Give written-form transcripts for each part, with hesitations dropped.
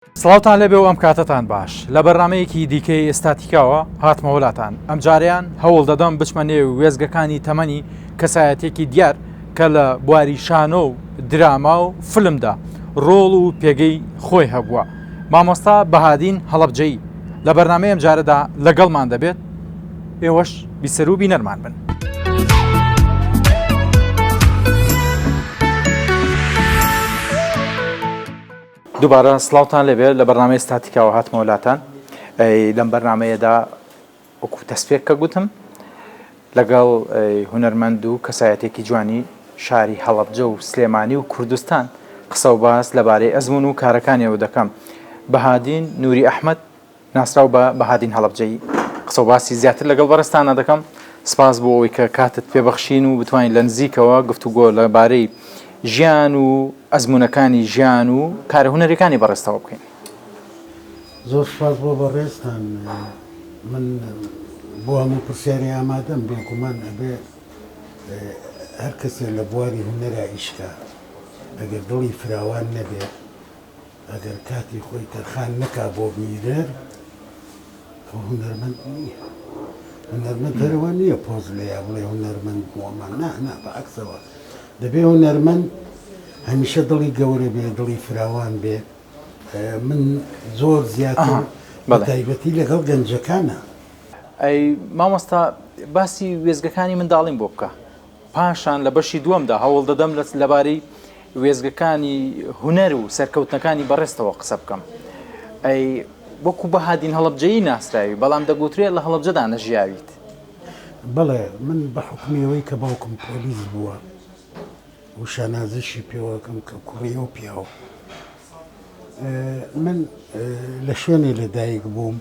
سڵاوتان لەبێ و ئەم کاتتان باش لە بەرنمەیەکی دیکەی ئێستاتیکاوە هاتمە وڵاتان ئەم جاریان هەوڵ دەدەم بچمە نێو وێزگەکانی تەمەنی کەسایەتێکی دیار کە لە بواری شانۆ و دراما و فلمدا ڕۆڵ و پێگەی خۆی هەبووە. مامۆستا بەهادین هەڵەبجەیی لە بەرنمەی ئەم جارەدا لەگەڵمان دەبێت، ئێوەش بیسەر و بینەرمان بن. دووبارە سڵاوتان لەبێت لە بەرنامەی ئێستاتیکاوە هاتمە وڵاتان. لەم بەرنمەیەدا وەکو تەسپێک کە گوتم لەگەڵ هونەرمەند و کەسایەتێکی جوانی شاری هەڵەبجە و سلێمانی و کوردستان قسە و باس لەبارەی ئەزمون و کارەکانیەوە دەکەم. بەهادین نووری ئەحمەد ناسراو بە بەهادین هەڵەبجەیی قسە و باسی زیاتر لەگەڵ بەڕێستانە دەکەم. سپاس بۆ ئەوەی کە کاتت پێبەخشین و بتوانین لە نزیکەوە گفتوگۆ لەبارەی ژیان و ئەزمونەکانی ژیان و کارە هونەرەکانی بەڕێستەوە بکەین. زۆر سپاس بۆ بەڕێستان. من بۆ هەموو پرسیاری ئامادەم، بێگومان ئەبێ هەر کەسێ لە بواری هونەرە ئیشکا ئەگەر دڵی فراوان نەبێت، ئەگەر کاتی خۆی تەرخان نەکا بۆ میرەر، ئەو هونەرمەند نییە. هونەرمەند هەرەوە نییە پۆز لێە بڵێ هونەرمەند بووەمان، نا بەعەکسەوە دەبێ هونەرمەند هەمیشە دڵی گەورە بێ، دڵی فراوان بێ. من زۆر زیاتر بەتایبەتی لەگەڵ گەنجەکانە. ئەی مامۆستا باسی وێزگەکانی منداڵیم بۆ بکە، پاشان لە بەشی دووەمدا هەوڵ دەدەم لەبارەی وێزگەکانی هونەر و سەرکەوتنەکانی بەڕێستەوە قسە بکەم. ئەی وەکو بەهادین هەڵەبجەیی ناسراوی، بەڵام دەگوترێت لە هەڵەبجەدا نەژیاویت. بەڵێ، من بە حکمیەوەی کە باوکم پۆلیس بووە و شانازشی پێوەکەم کە کوڕیەوە پیاوە، من لە شوێنێ لەدایک بووم.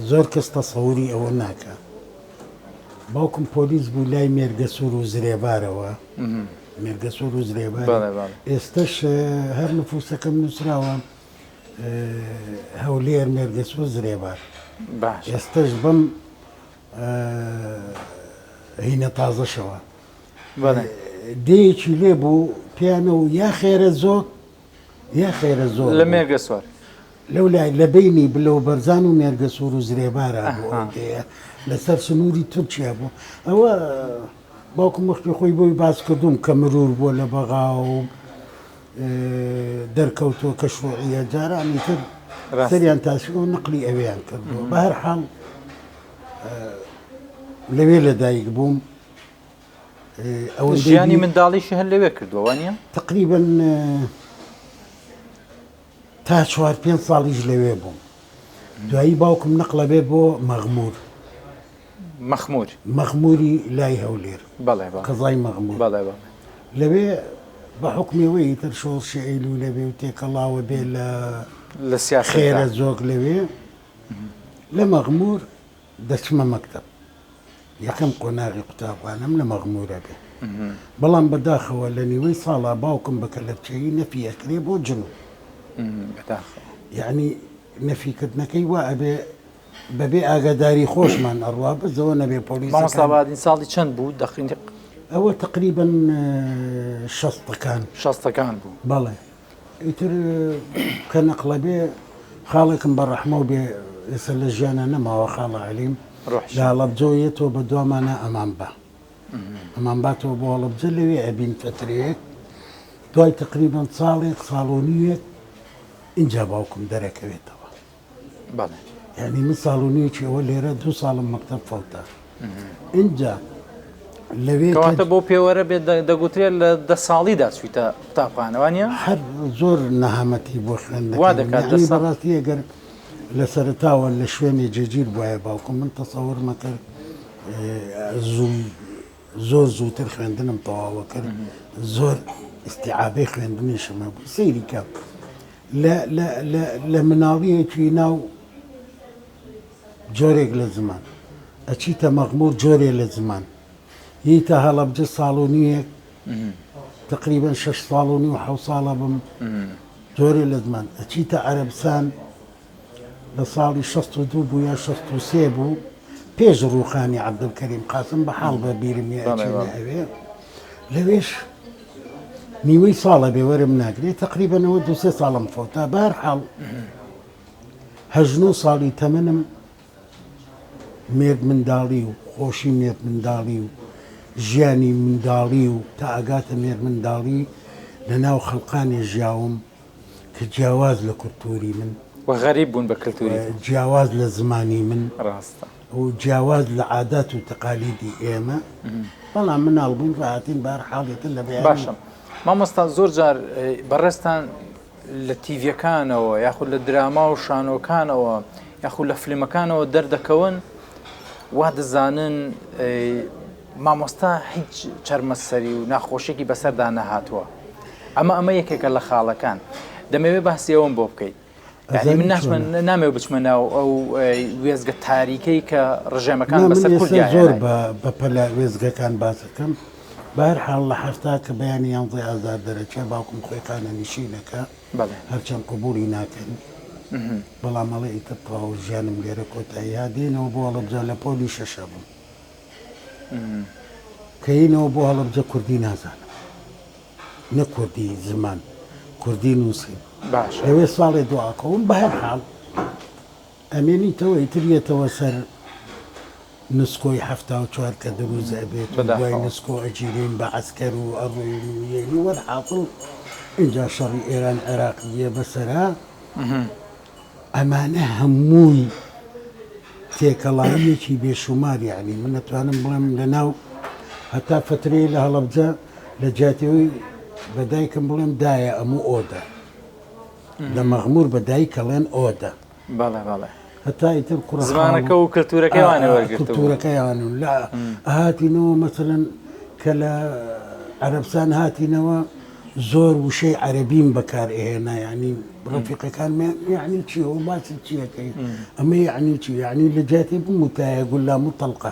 زۆر کەس تەسەووری ئەوە ناکە. باوکم پۆلیس بوو لای مێرگەسوور و زرێبارەوە، مێرگەسوور و زرێبار. ئێستش هەر نفوسەکەم نووسراوە هەولێر مێرگەسوور زرێبار. ئێستش بەم هینە تازەشەوە دەیەکی لێ بوو پیانە و یا خێرە زۆر یا خێرە زۆر لە مێرگەسوور لەو لای لە بینی بلەو بەرزان و مێرگەسوور و زرێبارە بوو، لەسەر سنووری تورکیا بوو. ئەوە باوکم وەختی خۆی بۆی باس کردوم کە مرور بووە لە بەغا و دەرکەوتۆ کە شوعیە جارانی تر سەریان تاسیۆ نقلی ئەویان کردووە. بە هەر حاڵ لەوێ لەدایک بووم. ژیانی منداڵیشی هەر لەوێ کردووە وانە؟ تقریباً تا 4-5 ساڵیش لەوێ بووم. دوایی باوکم نەقلە بێ بۆ مەخموری لای هەولێر، قەزای مەغمور. لەوێ بە حکمیەوەی تر شۆڵ شعیل و لەبێ و تێکەڵاوە بێ لە خێرە زۆک لەوێ. لە مەغمور دەچمە مەکتەب، یەکەم قۆناغی قوتابخانەم لە مەغمورە بێ. بەڵام بەداخەوە لە نیوەی ساڵا باوکم بە کەلەپچەیی نەفی ئەکرێ بۆ جنوب. یعنی نەفیکردنەکەی وا ئەبێ بەبێ ئاگاداری خۆشمان ئەڕوا بزەوە نەبێ پۆلیس. مامۆستا بەهادین ساڵی چەند بوو دەخینی؟ ئەوە تقریباً 60ەکان بوو. بەڵێ، ئیتر کە نەقلە بێ خاڵێکم بە ڕەحمە و بێ ئێستا لە ژیانە نەماوە خاڵە عەلیم لە هەڵەبجەوەیەتەوە بە دوامانە ئەمانباتەوە بۆ هەڵەبجە لەوێ ئەبین فترەیەک. دوای تقریباً ساڵێک ساڵ و نیوێک اینجا باوکم دەرەکەوێتەوە. یعنی من ساڵ و نیوێکی ئەوە لێرە 2 ساڵم مەکتەب فەوتە. اینجا لەوێ کەواتە بۆ پێوەرە بێت دەگوترێت لە 10 ساڵیدا چوویتە قوتابخانەوە؟ هەر زۆر نەهامەتی بۆ خوێندنەکەی بەڕاستی ئەگەر لە سەرتاوە لە شوێنی جێگیر بواە باوکم من تەسەوور مەکرد زۆر زووتر خوێندنم تەواوە کرد، زۆر ئیستیعابەی خوێندنیشمە بوو. سەیری کەم لە مناڵیەکی ناو جۆرێک لە زمان ئەچیتە مەغمور جۆرێ لە زمان، هیتە هەڵەبجە ساڵ و نیوێک تقریباً 6 ساڵ و نیو 7 ساڵە بم جۆرێ لە زمان. ئەچیتە عەرەبستان لە ساڵی 62 بوو یا 63 بوو، پێش ڕووخانی عەبدولکەریم قاسم بە حاڵ بە بیرمی ئەچینە ئەوێ. لەوێش نیوەی ساڵە بێوەرم ناگرێت تقریبا ئەوە 2-3 ساڵم فۆتا بەهەرحاڵ 19 ساڵی تەمەنم مێرد منداڵی و خۆشی مێرد منداڵی و ژیانی منداڵی و تا ئەگاتە مێرد منداڵی لە ناو خەڵقانی ژیاوم کە جیاواز لە کولتوری من و غەریب بوون بە کللتوری جیاواز لە زمانی من ڕاستە و جیاواز لە عادات و تەقالیدی ئێمە بەڵام مناڵ بوون ڕاتین بار حاڵێتن لە بێ باشە مامۆستا زۆر جار بەڕێستان لە تیڤەکانەوە یاخود لە دراما و شانۆکانەوە یاخود لە فلیمەکانەوە دەردەکەون وا دەزانن مامۆستا هیچ چەرمەسەری و ناخۆشێکی بەسەردا نەهاتووە ئەمە یەکێکە لە خاڵەکان دەمەوێت باسی ئەوم بۆ بکەیت یعنی من نامەوێت بچمە ناو ئەو وێزگە تاریکەی کە ڕژێمەکان بەسەر کوردیا زۆر بەپەلە وێزگەکان باسەکەم بەهەرحاڵ لە هەفتا کە بەیانی 11 ئازار دەرەچێ باوکم خۆیخانە نشینەکە هەرچەند قبولی ناکەن بەڵام مەڵێ ئیتر تەواو ژیانم لێرە کۆتایی‌ها دێنەوە بۆ هەڵەبجە لە پۆلی شەشە بووم کەینەوە بۆ هەڵەبجە کوردی نازانم نە کوردی زمان کوردی نووسین لەوێ ساڵێ دوعاکەوم بەهەرحاڵ ئەمێنیتەوە ئیترێتەوە سەر نسکۆی 74 کە دروست ئەبێت دوای نسکۆ ئەگیرین بە عەسکەر و ئەڕۆیێنی وەرحاصڵ اینجا شەڕی ئێران عێراقیە بەسەرا ئەمانە هەمووی تێکەڵاییەکی بێشومار یعنی من نەتوانم بڵێم لە ناو هەتا فترەی لە هەڵەبجە لە جاتەوەی بەدایکم بڵێم دایە ئەموو ئۆدە لە مەغمور بەدایکەڵێن ئۆدە هەتا ئیتر زمانەکە و کللتورەکەیوانە کللتورەکەیان لا هاتینەوە مەسەلەن کە لە عەرەبستان هاتینەوە زۆر وشەی عەرەبیم بەکار ئێهێنا یعنی ڕەفیقەکان یعنی چی ئەو باسی چیەکەی ئەمە یعنی چی یعنی لە جاتێ بموتایە گولا مطلقە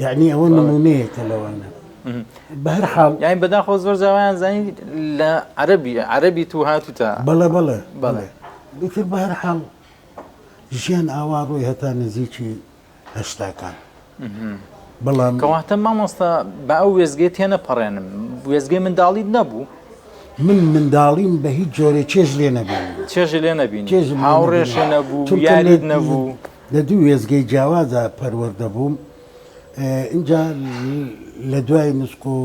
یعنی ئەوە نمونەیەکە لەوانە بەهەرحاڵ یعنی بەداخۆ زۆر جاوایان زانی لە عەرەبی تو هاتوتە بەڵێ بتر بەهەرحاڵ ژیان ئاوا ڕۆی هەتا نزیکی هەشتاکان بەڵام کەواتە مامۆستا بە ئەو وێزگێت تێنەپەڕێنم وێزگەی منداڵیت نەبوو من منداڵیم بە هیچ جۆرێ چێژ لێ نەبێنی چێژی لێ نەبینی هاوڕێشە نەبوو یاریت نەبوو لە دوو وێزگەی جیاوازە پەروەردە بووم اینجا لە دوای نسکۆ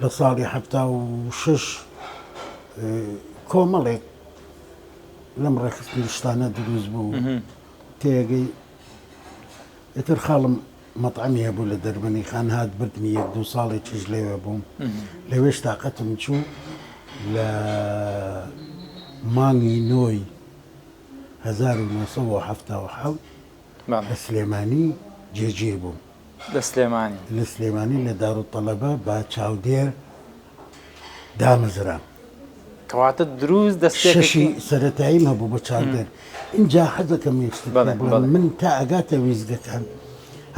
لە ساڵی 76 کۆمەڵێک لەم ڕێخستنی شتانە دروست بوو تێگەی ئێتر خاڵم مەطعەمی هەبوو لە دەربەنی خان هات بردنی 1-2 ساڵێکیش لێوێ بووم لەوێش تااقەتم چوو لە مانگی نۆی 1970 لە سلێمانی جێگیر بووم لە سلێمانی لە دارالتەڵەبە با چاودێر دامەزرام کەواتە دروست دەستێکی سەرەتاییم هەبوو بە چاودێر اینجا حەزەکەم من تا ئەگاتە ویزگەکان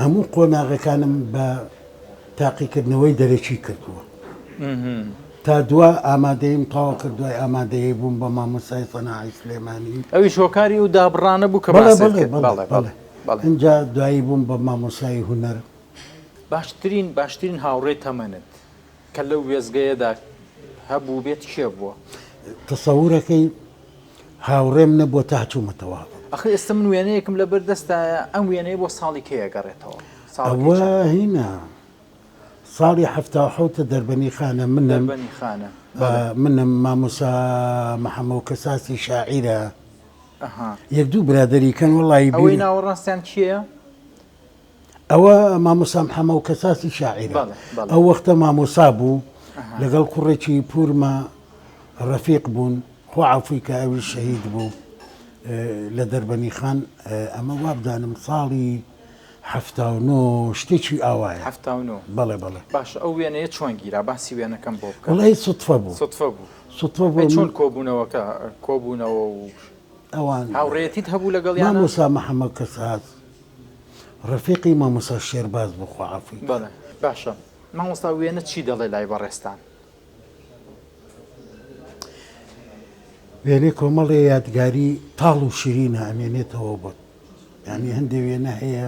هەموو قۆناغەکانم بە تاقیکردنەوەی دەرەکی کردووە تا دووە ئامادەیم تاوا کردوای ئامادەیە بووم بە مامۆسای سەناعی سلێمانی ئەوی شۆکاری و دابڕانە بوو کە اینجا دوایی بووم بە مامۆسای هونەر باشترین هاوڕێ تەمەنت کە لەو وێزگەیەدا هەبوو بێت کێ بووە تەسەورەکەی هاوڕێم نەبووە تا چوومەتەوە ئەخی ئێستا من وێنەیەکم لەبەر دەستایە ئەم وێنەیە بۆ ساڵی کێگەڕێتەوە ئەوە هینە ساڵی 77 دەربەنی خانە منم مامۆسا محەممەد کەساسی شاعیرە یەک دوو برادریکەن وڵی ئەوەی ناوەڕاستیان کیە؟ ئەوە مامۆسا محەممەد کەساسی شاعیرە ئەو وەختە مامۆسا بوو لەگەڵ کوڕێکی پورمە ڕەفیق بوون خۆ عەفوی کە ئەوی شەهید بوو لە دەربەنی خان ئەمە وابدانم ساڵی 79 شتێکی ئاوایە بەڵێ باش ئەو وێنەیە چۆن گیرا باسی وێنەکەم بۆ بکە وڵی سوتفە بوو چۆن کۆبوونەوەکە کۆبوونەوە و ئەوان هاوڕێتیت هەبوو لەگەڵ مامۆسا محەممەد کەساس ڕەفیقی مامۆسا شێرباز بوو خۆ عەفوی بەڵێ باشە مامۆستا وێنە چی دەڵێ لای بەڕێستان وێنەی کۆمەڵی یادگاری تاڵ و شیرینە ئەمێنێتەوە بۆت یعنی هەندێک وێنە هەیە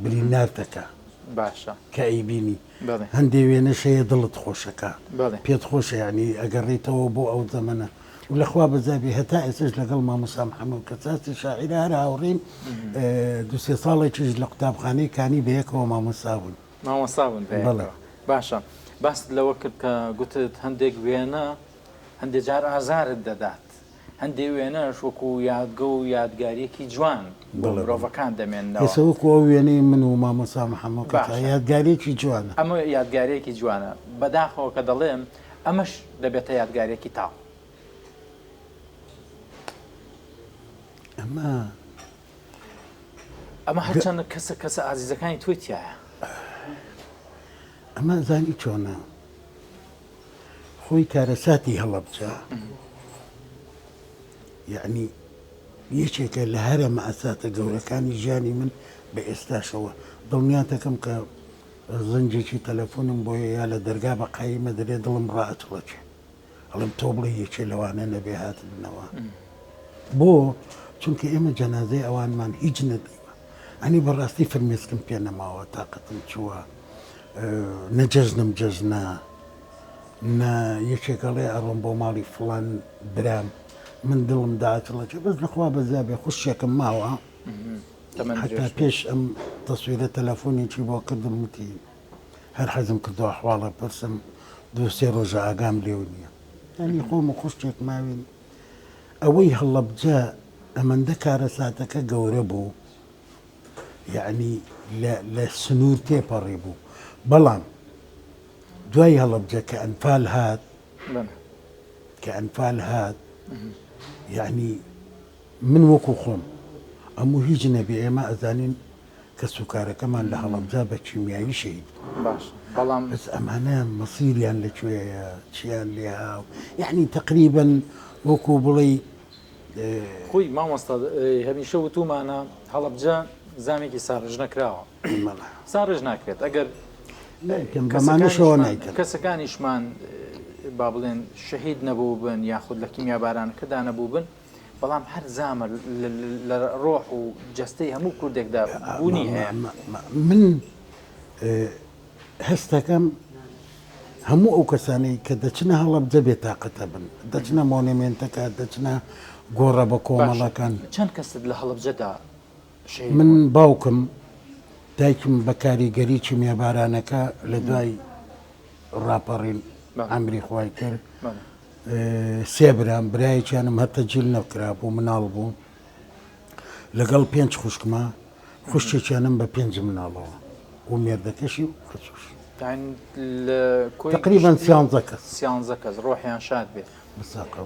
برینار دەکە باشە کە ئەیبینی بەڵێ هەندێک وێنەشەیە دڵت خۆشەکە بەڵێ پێت خۆشە یعنی ئەگەڕێتەوە بۆ ئەو زەمەنە و لەخوا بەزابی هەتا ئێسش لەگەڵ مامۆستا محەممەد کەساسی شاعرە هەر هاوڕێم دو-سێ ساڵێکیش لە قوتابخانەی کانی بەیەکەوە مامۆستا بوون مامۆستابوون بەڵێ باشە باست لەوە کرد کە گوتت هەندێک وێنە هەندێک جار ئازارت دەدات هەندێک وێنەش وەکو یادگە و یادگاریەکی جوان بۆ مرۆڤەکان دەمێنەوە ئێسەوەکو ئەو وێنەی من و مامۆستا محەممەد کەتا یادگارێکی جوانە ئەمە یادگارێکی جوانە بەداخەوە کە دەڵێم ئەمەش دەبێتە یادگارێکی تاڵ ئەمە هەرچەند کەسە ئازیزەکانی توی تایە ئەمە زانی چۆنە خۆی کارەساتی هەڵەبجە یعنی یەکێکە لە هەرە مەئەساتە گەورەکانی ژیانی من بە ئێستاشەوە دڵنیاتەکەم کە زنجێکی تەلەفۆنم بۆیە یا لە دەرگا بە قایمە دەرێ دڵم ڕائەتڵەچێ ئەڵم تۆ بڵێ یەکێ لەوانە نەبێ هات بنەوە بۆ چونکە ئێمە جەنازەی ئەوانمان هیچ نەدەیوە ئەنی بەڕاستی فرمێسکم پێ نەماوە تااقەتم چووە نەجەزنم جەزنا نە یەکێکەڵێ ئەڕۆم بۆ ماڵی فڵان برام من دڵم داچڵەچێ بەس لەخوا بەزابێ خوشێکم ماوە حتا پێش ئەم تەسویرە تەلەفۆنێکی بۆ کردم وتی هەر حەزم کردو ئەحواڵە پرسم دو-سێ ڕۆژە ئاگام لێو نییە ینی خۆم و خوشتێک ماوین ئەوەی هەڵەبجە ئەمەندە کارە ساتەکە گەورە بوو یعنی لە سنوور تێپەڕێ بوو بەڵام دوای هەڵەبجە کە ئەنفال هات یعنی من وەکو خۆم ئەموو هیچ نەبێ ئێمە ئەزانین کە سوکارەکەمان لە هەڵەبجا بە کیمیایی شەید بەڵام بەس ئەمانە مەسیریان لەکوێیە چیان لێ هاو یعنی تقریبا وەکو بڵێ خۆی مامۆستا هەمیشە وتومانە هەڵەبجە زامێکی ساڕژ نەکراوە ساڕژ ناکرێت ئەگەر بەمانەشەوە نایکرد کەسەکانیشمان با بڵێن شەهید نەبوو بن یاخود لە کیمیا بارانەکەدا نەبوو بن بەڵام هەر زامە لە ڕۆح و جەستەی هەموو کوردێکدا بوونی هەیە من هەستەکەم هەموو ئەو کەسانەی کە دەچنە هەڵەبجە بێتاقەتە بن دەچنە مۆنیمنتەکە دەچنە گۆڕە بە کۆمەڵەکان چەند کەست لە هەڵەبجەدا من باوکم دایکم بە کاریگەری کیمیا بارانەکە لە دوای ڕاپەڕین ئەمری خوای کرد سێ برام برایەکیانم هەتە جیل نەکرا بوو مناڵ بوو لەگەڵ 5 خوشکمە خوشتێکیانم بە 5 مناڵەوە و مێردەکەشی و خەسوش تقریبا 11 کەس ڕۆحیان شاد بێت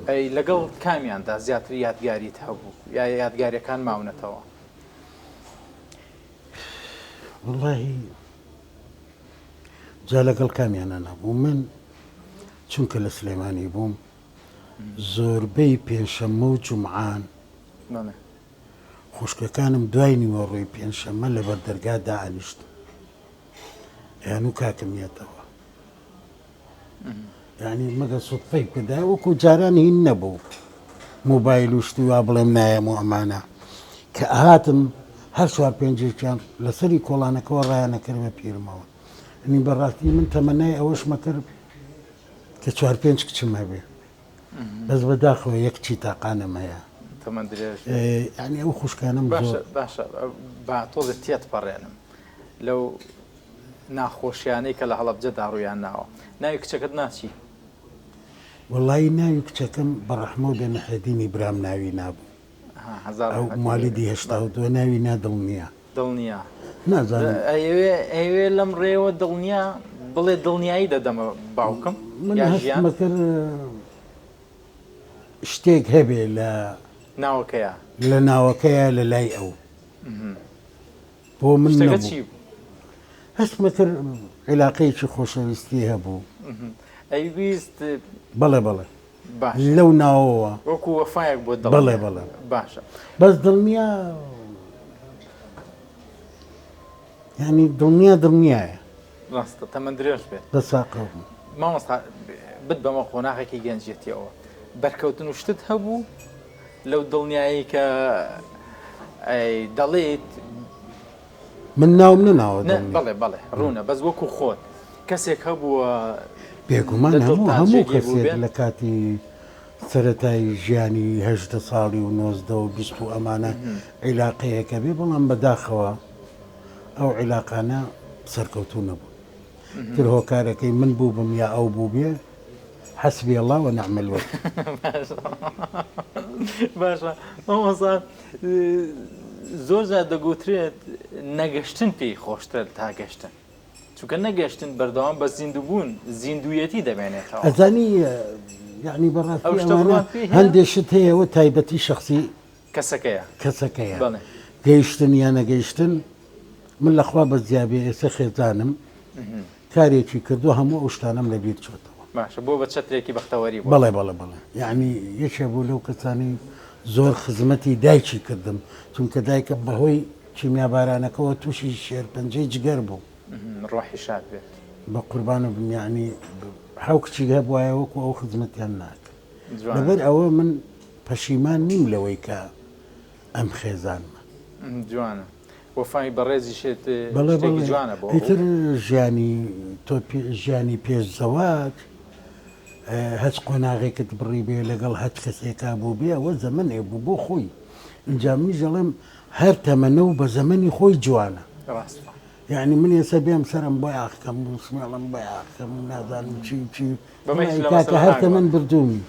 ئەی لەگەڵ کامیاندا زیاتر یادگاریت هەبوو یا یادگاریەکان ماونەتەوە واللهی جا لەگەڵ کامیانە نەبوو من چونکە لە سلێمانی بووم زۆربەی پێنجشەممە و جومعان خوشکەکانم دوای نیوەڕۆی پێنجشەممە لەبەر دەرگا دائەنیشت یان و کاکەمیێتەوە یعنی مەگە سوتفەی کدا وەکو جاران هین نەبوو موبایل وشتی وا بڵێم نایەم و ئەمانە کە ئاهاتم هەر 4-5 لەسەری کۆڵانەکەەوە ڕایانەکرد بە پیرمەوە ئەنی بەڕاستی من تەمەنای ئەوەشمە کرد کە 4-5 کچم هەبێ بەس بەداخەوە یەک چی تاقانم هەیە ینی ئەو خوشکانم باشە با تۆزە تێت پەڕێنم لەو ناخۆشیانەی کە لە هەڵەبجەدا ڕوویان ناوە ناوی کچەکەت ناچی وەڵی ناوی کچەکەم بەڕەحمە و بێنەحەدینی برام ناوی نابوو ئەو مالیدی 82 ناوی نادڵنیە دڵنییا نازانم ئەوێ لەم ڕێوە دڵنیا بڵێ دڵنیایی دەدەمە باوکم من هەستمە کرد شتێک هەبێ لە ناوەکەیە لە ناوەکەیە لە لای ئەو بۆ من هەستمە کرد عیلاقەیەکی خۆشەویستی هەبوو ئەیویست بەڵێ بەڵێ لەو ناوەوە وەکو وەفایەک بۆ بەڵێ بەڵێ باشە بەس دڵنیا ینی دڵنیایە ڕاستە تەمەەن درێژ بێت بەساقە مامۆستا بت بەمە خۆناغێکی گەنجێتیەوە بەرکەوتن و شتت هەبوو لەو دڵنیایی کە دەڵێت من ناو من ناو بەڵێ بەڵێ ڕوونە بەس وەکو خۆت کەسێک هەبووە بێگومان هەموو کەسێک لە کاتی سەرەتای ژیانی هەژدە ساڵی و 19 و 20 و ئەمانە عیلاقەیەکە بێ بەڵام بەداخەوە ئەو عیلاقانە سەرکەوتوو نەبوو تر هۆکارەکەی من بوو بم یا ئەو بوو بێ حەسبی الله ونعم الوەکیل. باشە مامۆستا زۆر جار دەگوترێت نەگەشتن پێی خۆشتر تا گەشتن چونکە نەگەشتن بەردەوام بە زیندووبوون زیندویەتی دەبێنێتەوە ئەزانی یعنی بەڕاستی ئەمانە هەندێک شت هەیەەوە تایبەتی شخصی کەسەکەیە گەیشتن یا نەگەیشتن من لەخوا بە زیابێ ئێستا خێزانم کارێکی کردو هەموو ئەو شتانم لەبیر چۆتەوە باشە بۆ بە چەترێکی بەختەوەری بەڵێ یعنی یەکێ بوو لەو کەسانی زۆر خزمەتی دایکی کردم چونکە دایکە بەهۆی کیمیابارانەکەەوە تووشی شێرپەنجەی جگەر بوو ڕۆحی شاد بێت بە قوربانە بم یعنی حەو کچی هەبوایە وەکو ئەو خزمەتیان ناکە لەبەر ئەوە من پەشیمان نیم لەوەی کە ئەم خێزانمە جوانە وەفای بەڕێزی شێت جوانە بۆ ئیتر ژیانی پێش زەواج هەچ قۆناغێکت بڕی بێ لەگەڵ هەچ کەسێکا بوو بێ ئەوە زەمنێ بوو بۆ خۆی اینجا میژەڵێم هەر تەمەنە و بە زەمەنی خۆی جوانە یعنی من ێستا بێم سەرم بۆ یاخکەم سمێڵم بە یاخکەم نازانم چی هەر تەمەن بردومی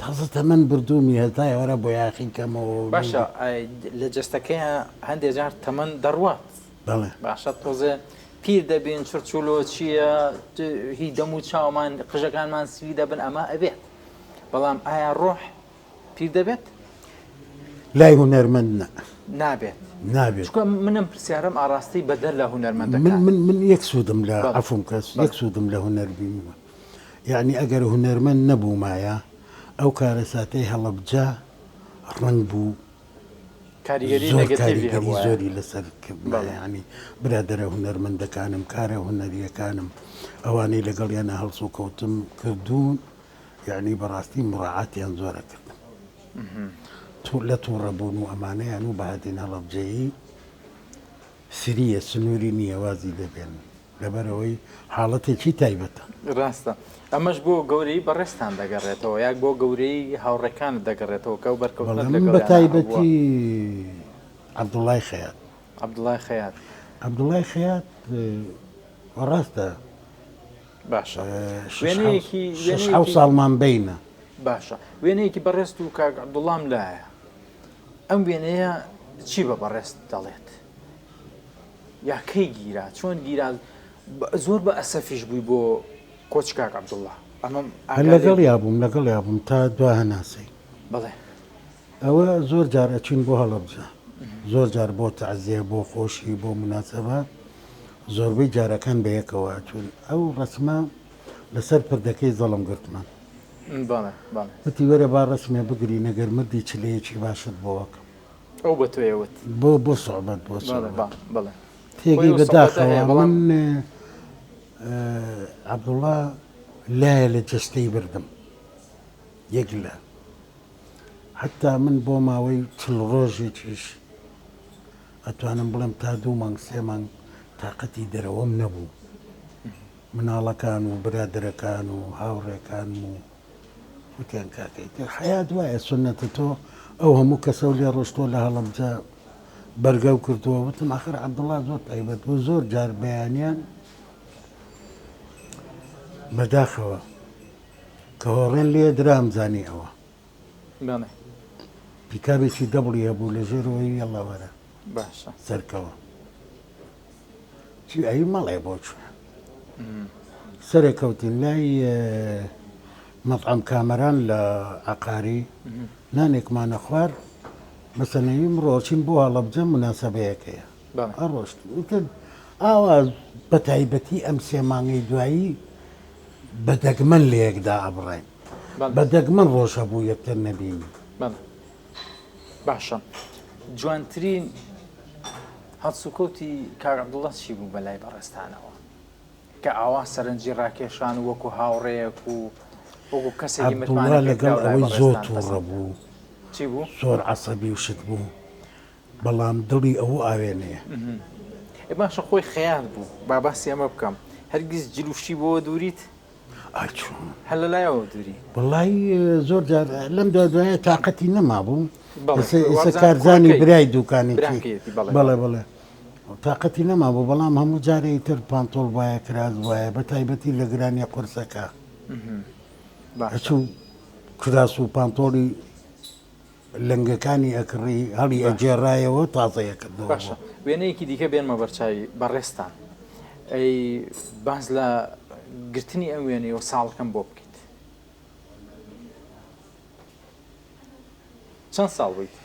تازە تەمەن بردومی هەتای وەرە بۆ یاخی کەمەوە باشە لە جستەکەیە هەندێک جار تەمەن دەڕوات باشە تۆزێ پیر دەبین چرچولۆ چییە هی دەم و چاومان قژەکانمان سوی دەبن ئەمە ئەبێت بەڵام ئایا ڕۆح پیر دەبێت لای هونەرمەند نابێت منم پرسیارم ئاراستی بەدەر لە هونەرمەندەکان من یەک سوودم لە عەفوم کەس یەک سوودم لە هونەر بینیوە یعنی ئەگەر هونەرمەند نەبوومایە ئەو کارە ساتەی هەڵەبجا ڕەنگ بوو کاریگەری زۆری لەسەر ینی برادرە هونەرمەندەکانم کارە هونەریەکانم ئەوانەی لەگەڵیانە هەڵسو و کەوتم کردوون یعنی بەڕاستی مڕاعاتیان زۆرە کردم لە تووڕەبوون و ئەمانەیان و بەهاتین هەڵەبجەیی سریە سنووری نییە وازی دەبێن لەبەرەوەی حاڵەتێکی تایبەتە ڕاستە ئەمەش بۆ گەورەی بەڕێستان دەگەڕێتەوە یاک بۆ گەورەی هاوڕێکانت دەگەڕێتەوە کە و بەرکەوتن بە تایبەتی عەبدوڵای خەیات ڕاستە باشە حەو ساڵمان بینە باشە وێنەیەکی بەڕێست و کاک عەبدوڵام لایە ئەم وێنەیە چی بە بەڕێست دەڵێت یا کەی گیرا چۆن گیرا زۆر بە ئەسەفیش بووی بۆ کۆچ کاک عەبدوڵڵا لەگەڵ یابووم تا دوا هەناسەی بڵێ ئەوە زۆر جار ئەچین بۆ هەڵەبجە زۆر جار بۆ تەعزیە بۆ خۆشی بۆ مناسەبات زۆربەی جارەکان بە یەکەوە چون ئەو ڕەسمە لەسەر پردەکەی زەڵم گرتمان وتی وەرە با ڕسمێ بگری نەگەر مردی چلەیەکی باشت بۆوەکەم ئەو بە توێوت بۆ سوعبەت بۆ تێگەی بەداخەوە من عەبدوڵڵا لایە لە جەستەی بردم یەک لە حتا من بۆ ماوەی 40 ڕۆژێکیش ئەتوانم بڵێم تا 2 مانگ 3 مانگ تااقەتی دەرەوەم نەبوو مناڵەکان و برادرەکان و هاوڕێکان و وتیان کاکەی حەیات وایە سنەتە تۆ ئەو هەموو کەسە و لێ ڕۆشتۆ لە هەڵەبجە بەرگە و کردووە وتم ئاخر عەبدوڵڵا زۆر تایبەت بوو زۆر جار بەیانیان بەداخەوە کە هۆڕێن لێ درامزانی ئەوە پیکابێکی دەبڵی هەبوو لە ژێرەوەی ئەڵاوەرە باشە سەرکەوە چی ئەی مەڵێ بۆ چوە سەرێکەوتین لای مەطعەم کامەران لە عەقاری نانێکمانە خوار مەسەنەویم ڕۆچین بۆ هەڵەبجە مناسەبەیەکەیە ئەڕۆشت وتر ئاوا بە تایبەتی ئەم 3 مانگەی دوایی بە دەگمەن لە یەکدا ئەبڕین بە دەگمەن ڕۆژە بوو یەکتر نەبینی باشە جوانترین هەڵسوکەوتی کاک عەبدوڵڵا چی بوو بەلای بەڕێستانەوە کە ئاوا سەرنجی ڕاکێشان وەکو هاوڕێیەک و وەکو کەسێکی عەبدوڵڵا لەگەڵ ئەوەی زۆر تووڕە بوو چی بوو زۆر عەسەبی و شت بوو بەڵام دڵی ئەوە ئاوێنەیە باشە خۆی خەیال بوو با باسی ئەمە بکەم هەرگیز جلوشی بۆ دووریت ئاچوون هەل لە لایەوە دووری وڵی زۆر جار لەم دوایە تااقەتی نەما بوو بەڵێ، ئێستا وابزان کارزانی کوڕەکەی. برای دوکانێکی براکەیەتی، بەڵێ. بڵێ تااقەتی نەما بوو بەڵام هەموو جارێکی تر پانتۆڵ وایە کراز وایە بە تایبەتی لە گرانی قورسەکە باشە. ئەچوو کراس و پانتۆڵی لەنگەکانی ئەکڕی هەڵی ئەجێڕایەوە تازەیە کردەوە باشە وێنەیەکی دیکە بێنمە بەرچاوی بەڕێستان ئەی باز لە گرتنی ئەم وێنەوە ساڵەکەم بۆ بکەیت چەند ساڵ بوویت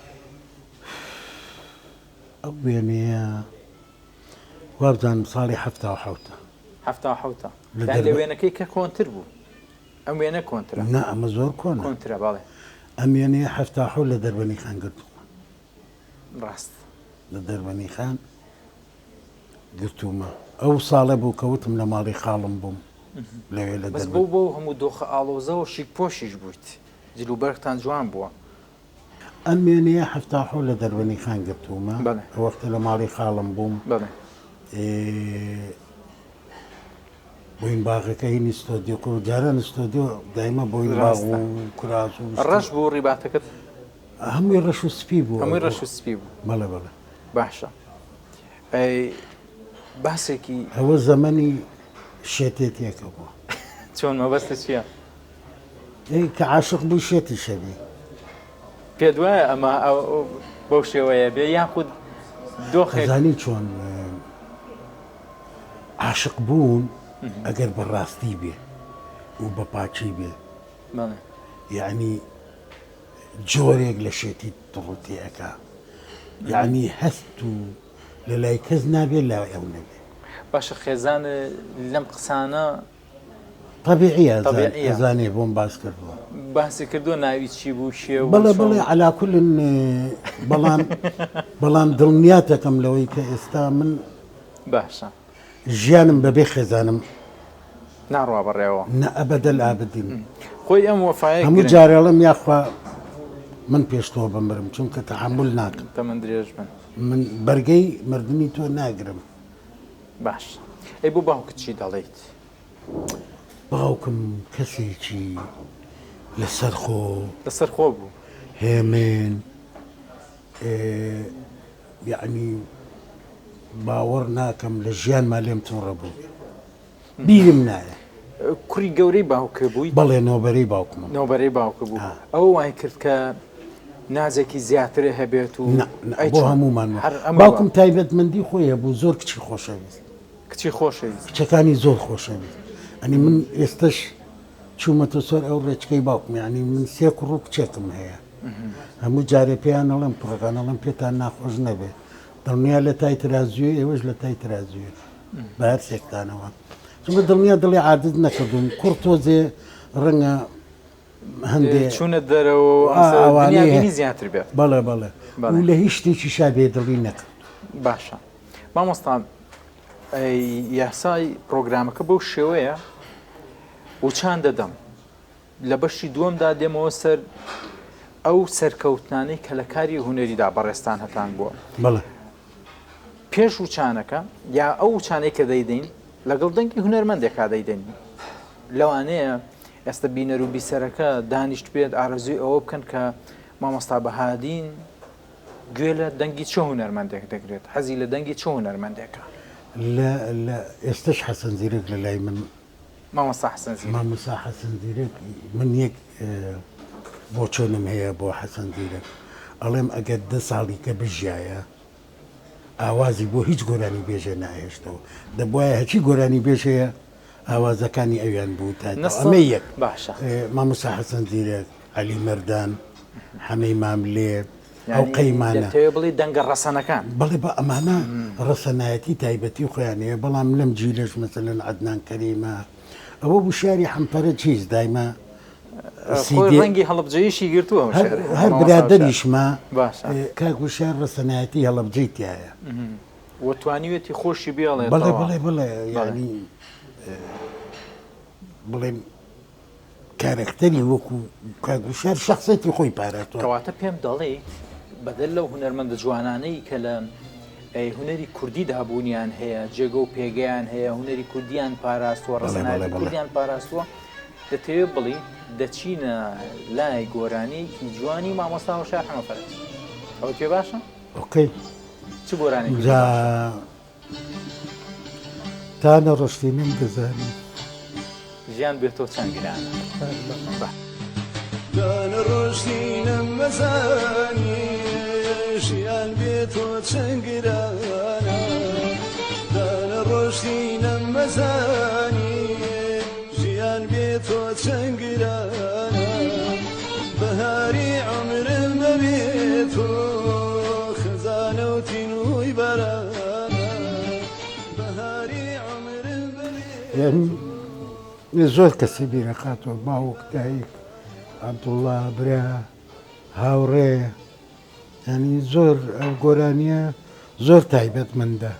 ئەو وێنەیە وابزانم ساڵی هەفتا حوتە هەفتا حوتە لە لە دەربە- وێنەکەی کە کۆنتر بوو ئەم وێنە کۆنترە نا ئەمە زۆر کۆنە کۆنترە بەڵێ ئەم وێنەیە هەفتا حو لە دەربەنی خان گرتووە ڕاست لە دەربەنی خان گرتوومە ئەو ساڵە بوو کەوتم لە ماڵی خاڵم بووم لەوێ لە بەس دەربەن بۆ هەموو دۆخە ئاڵۆزەوە شیک پۆشیش بوویت جلوبەرتان جوان بووە ئەم وێنەیە هەفتا حو لە دەربەنی خان گرتوومە بەڵێ. وەختە لە ماڵی خاڵم بووم بەڵێ بۆین باغەکە هین ئستۆدیۆ و جاران ئستۆدیۆ دایمە بۆین باغ و کوراس و ڕەش بوو ڕیباتەکەت هەمووی ڕەش و سپی بوو هەمووی ڕەش و سپی بوو بەڵێ بەڵێ باشە ئەی باسێکی ئەوە زەمەنی شێتێتێکە بووە چۆن مەبەستە چییە ئەی کە عاشق بوو شێتی شەوی پێ دوایە ئەمە بەو شێوەیە بێ یاخود دۆخێک زانی چۆن عاشق بوون ئەگەر بەڕاستی بێ و بە پاچی بێ بەڵێ. یعنی جۆرێک لە شێتی دڕوتیەکە یعنی هەست و لە لای کەس نابێت لا ئەو نەبێ باشە خێزان لەم قسانە طبیعیە طبیعیە. ئەزانێ بۆم باس کردووە باسی کردو ناوی چی بوو شێ بەڵێ علا کولن بەڵام دڵنیاتەکەم لەوەی کە ئێستا من باشە ژیانم بەبێ خێزانم ناڕوا بەڕێوە نە ئەبەدە ئابدین خۆی ئەم وەفاە هەموو جارێڵم یاخوا من پێشتەوە بمرم چونکە تەحمل ناکەم تەمەند درێژ بن من بەرگەی مردنی تۆ ناگرم باش ئەی بۆ باوکت چی دەڵێیت باوکم کەسێکی لەسەر خۆ لەسەر خۆ بوو هێمن یعنی باوەڕ ناکەم لە ژیانما لێم تووڕە بوو بیرم نایە کوڕی گەورەی باوکە بووی بەڵێ نۆبەرەی باوکمە نەوبەرەی باوکە بوو ئەو وای کرد کە نازێکی زیاترە هەبێت و ئەی بۆ چۆن؟ هەمومان هەر ئەمە باوکم تایبەتمەندی خۆیە بوو زۆر کچی خۆشەویست کچی خۆشەویست کچەکانی زۆر خۆشەویست ئەنی من ئێستش چوومەتە سۆر ئەو ڕێچکەی باوکم ینی من سێ کوڕ و کچێکم هەیە هەموو جارێ پێیان ئەڵێم کوڕەکانەڵم پێتان ناخۆش نەبێت دڵنیا لە تای ترازوێ ئێوەش لە تای ترازوێ بە هەر سێکتانەوە چونکە دڵنیا دڵی عادت نەکردوم کوڕ تۆزێ ڕەنگە هەندێ چوونە دەرەوە ئەوانەی زیاتر بێت بەڵێ بەڵێ و لە هیچ شتێکی شابێ دڵی نەکرد باشە مامۆستان یاسای پرۆگرامەکە بەو شێوەیە وچان دەدەم لە بەشی دووەمدا دێمەوە سەر ئەو سەرکەوتانەی کە لە کاری هونەریدا بەڕێستان هەتان بووە بەڵێ پێش وچانەکە یا ئەو وچانەی کە دەیدەین لەگەڵ دەنگی هونەرمەندێکا دەیدەین لەوانەیە ئێستا بینەر و بیسەرەکە دانیشت بێت ئارەزوی ئەوە بکەن کە مامۆستا بەهادین گوێ لە دەنگی چه هونەرمەندێک دەگرێت حەزی لە دەنگی چه هونەرمەندێکە لە ئێستش حەسەن زیرەک لە لای من مامۆستا حەسەن زیرەک مامۆستا حەسەن زیرەک من یەک بۆ چۆنم هەیە بۆ حەسەن زیرەک ئەڵێم ئەگەر 10 ساڵی کە بژایە ئاوازی بۆ هیچ گۆرانی بێژە ناهێشتەوە دەبواە هەچی گۆرانی بێژەیە ئاوازەکانی ئەویان بوو تا ئەمە یەک باشە مامۆستا حەسەن زیرەک عەلی مەردان حەمەی ماملێ ئەو قەیمانە بڵێ دەنگە ڕەسەنەکان بەڵێ بە ئەمانە ڕەسەنایەتی تایبەتی خۆیانەیە بەڵام لەم جیلش مەسەلەن عەدنان کەریمە ئەوە وشاری حەمپەرە چیز دایمە ڕەنگی هەڵبجەیشی گرتووە هەر برادەریشمە باشە کاک وشار ڕەسەنایەتی هەڵبجەیتایە وەتوانیوێتی خۆشی بێڵێ بەڵێ بڵێ بڵێ ینی بڵێم کارکتەری وەکو کاک وشار شخصەتی خۆی پارێتەوە کەواتە پێم دەڵێ بەدەل لەو هونەرمەندە جوانانەی کە لە هوەری کوردی دابوونیان هەیە جێگە و پێگەیان هەیە هوەری کوردیان پاراستووە ڕسەنایەتی کوردیان پاراستووە دەتەوێت بڵی دەچینە لای گۆرانەیەکی جوانی مامۆستا و شار حەمەفەرەت ئەو پێ باشە؟ ئۆکەی چ گۆرانێکی تا نەڕۆشتینم دەزانی ژیان بێتەوە چەند گرانە دانە ڕۆژتینم مەزانی ژیان بێتەوە چەند گرانە دانە ڕۆژتینم مەزانی ژیان بێتەوە چەند گرانە بەهاری عمرم بەبێتەوە خزانە و تینووی بەرانە بەهاری عمرم بەبێتەوە زۆر کەسی بیرەخاتەوە باوک دایک عەبدوڵڵا برا هاوڕێ ینی زۆر ئەو گۆرانیە زۆر تایبەتمەندە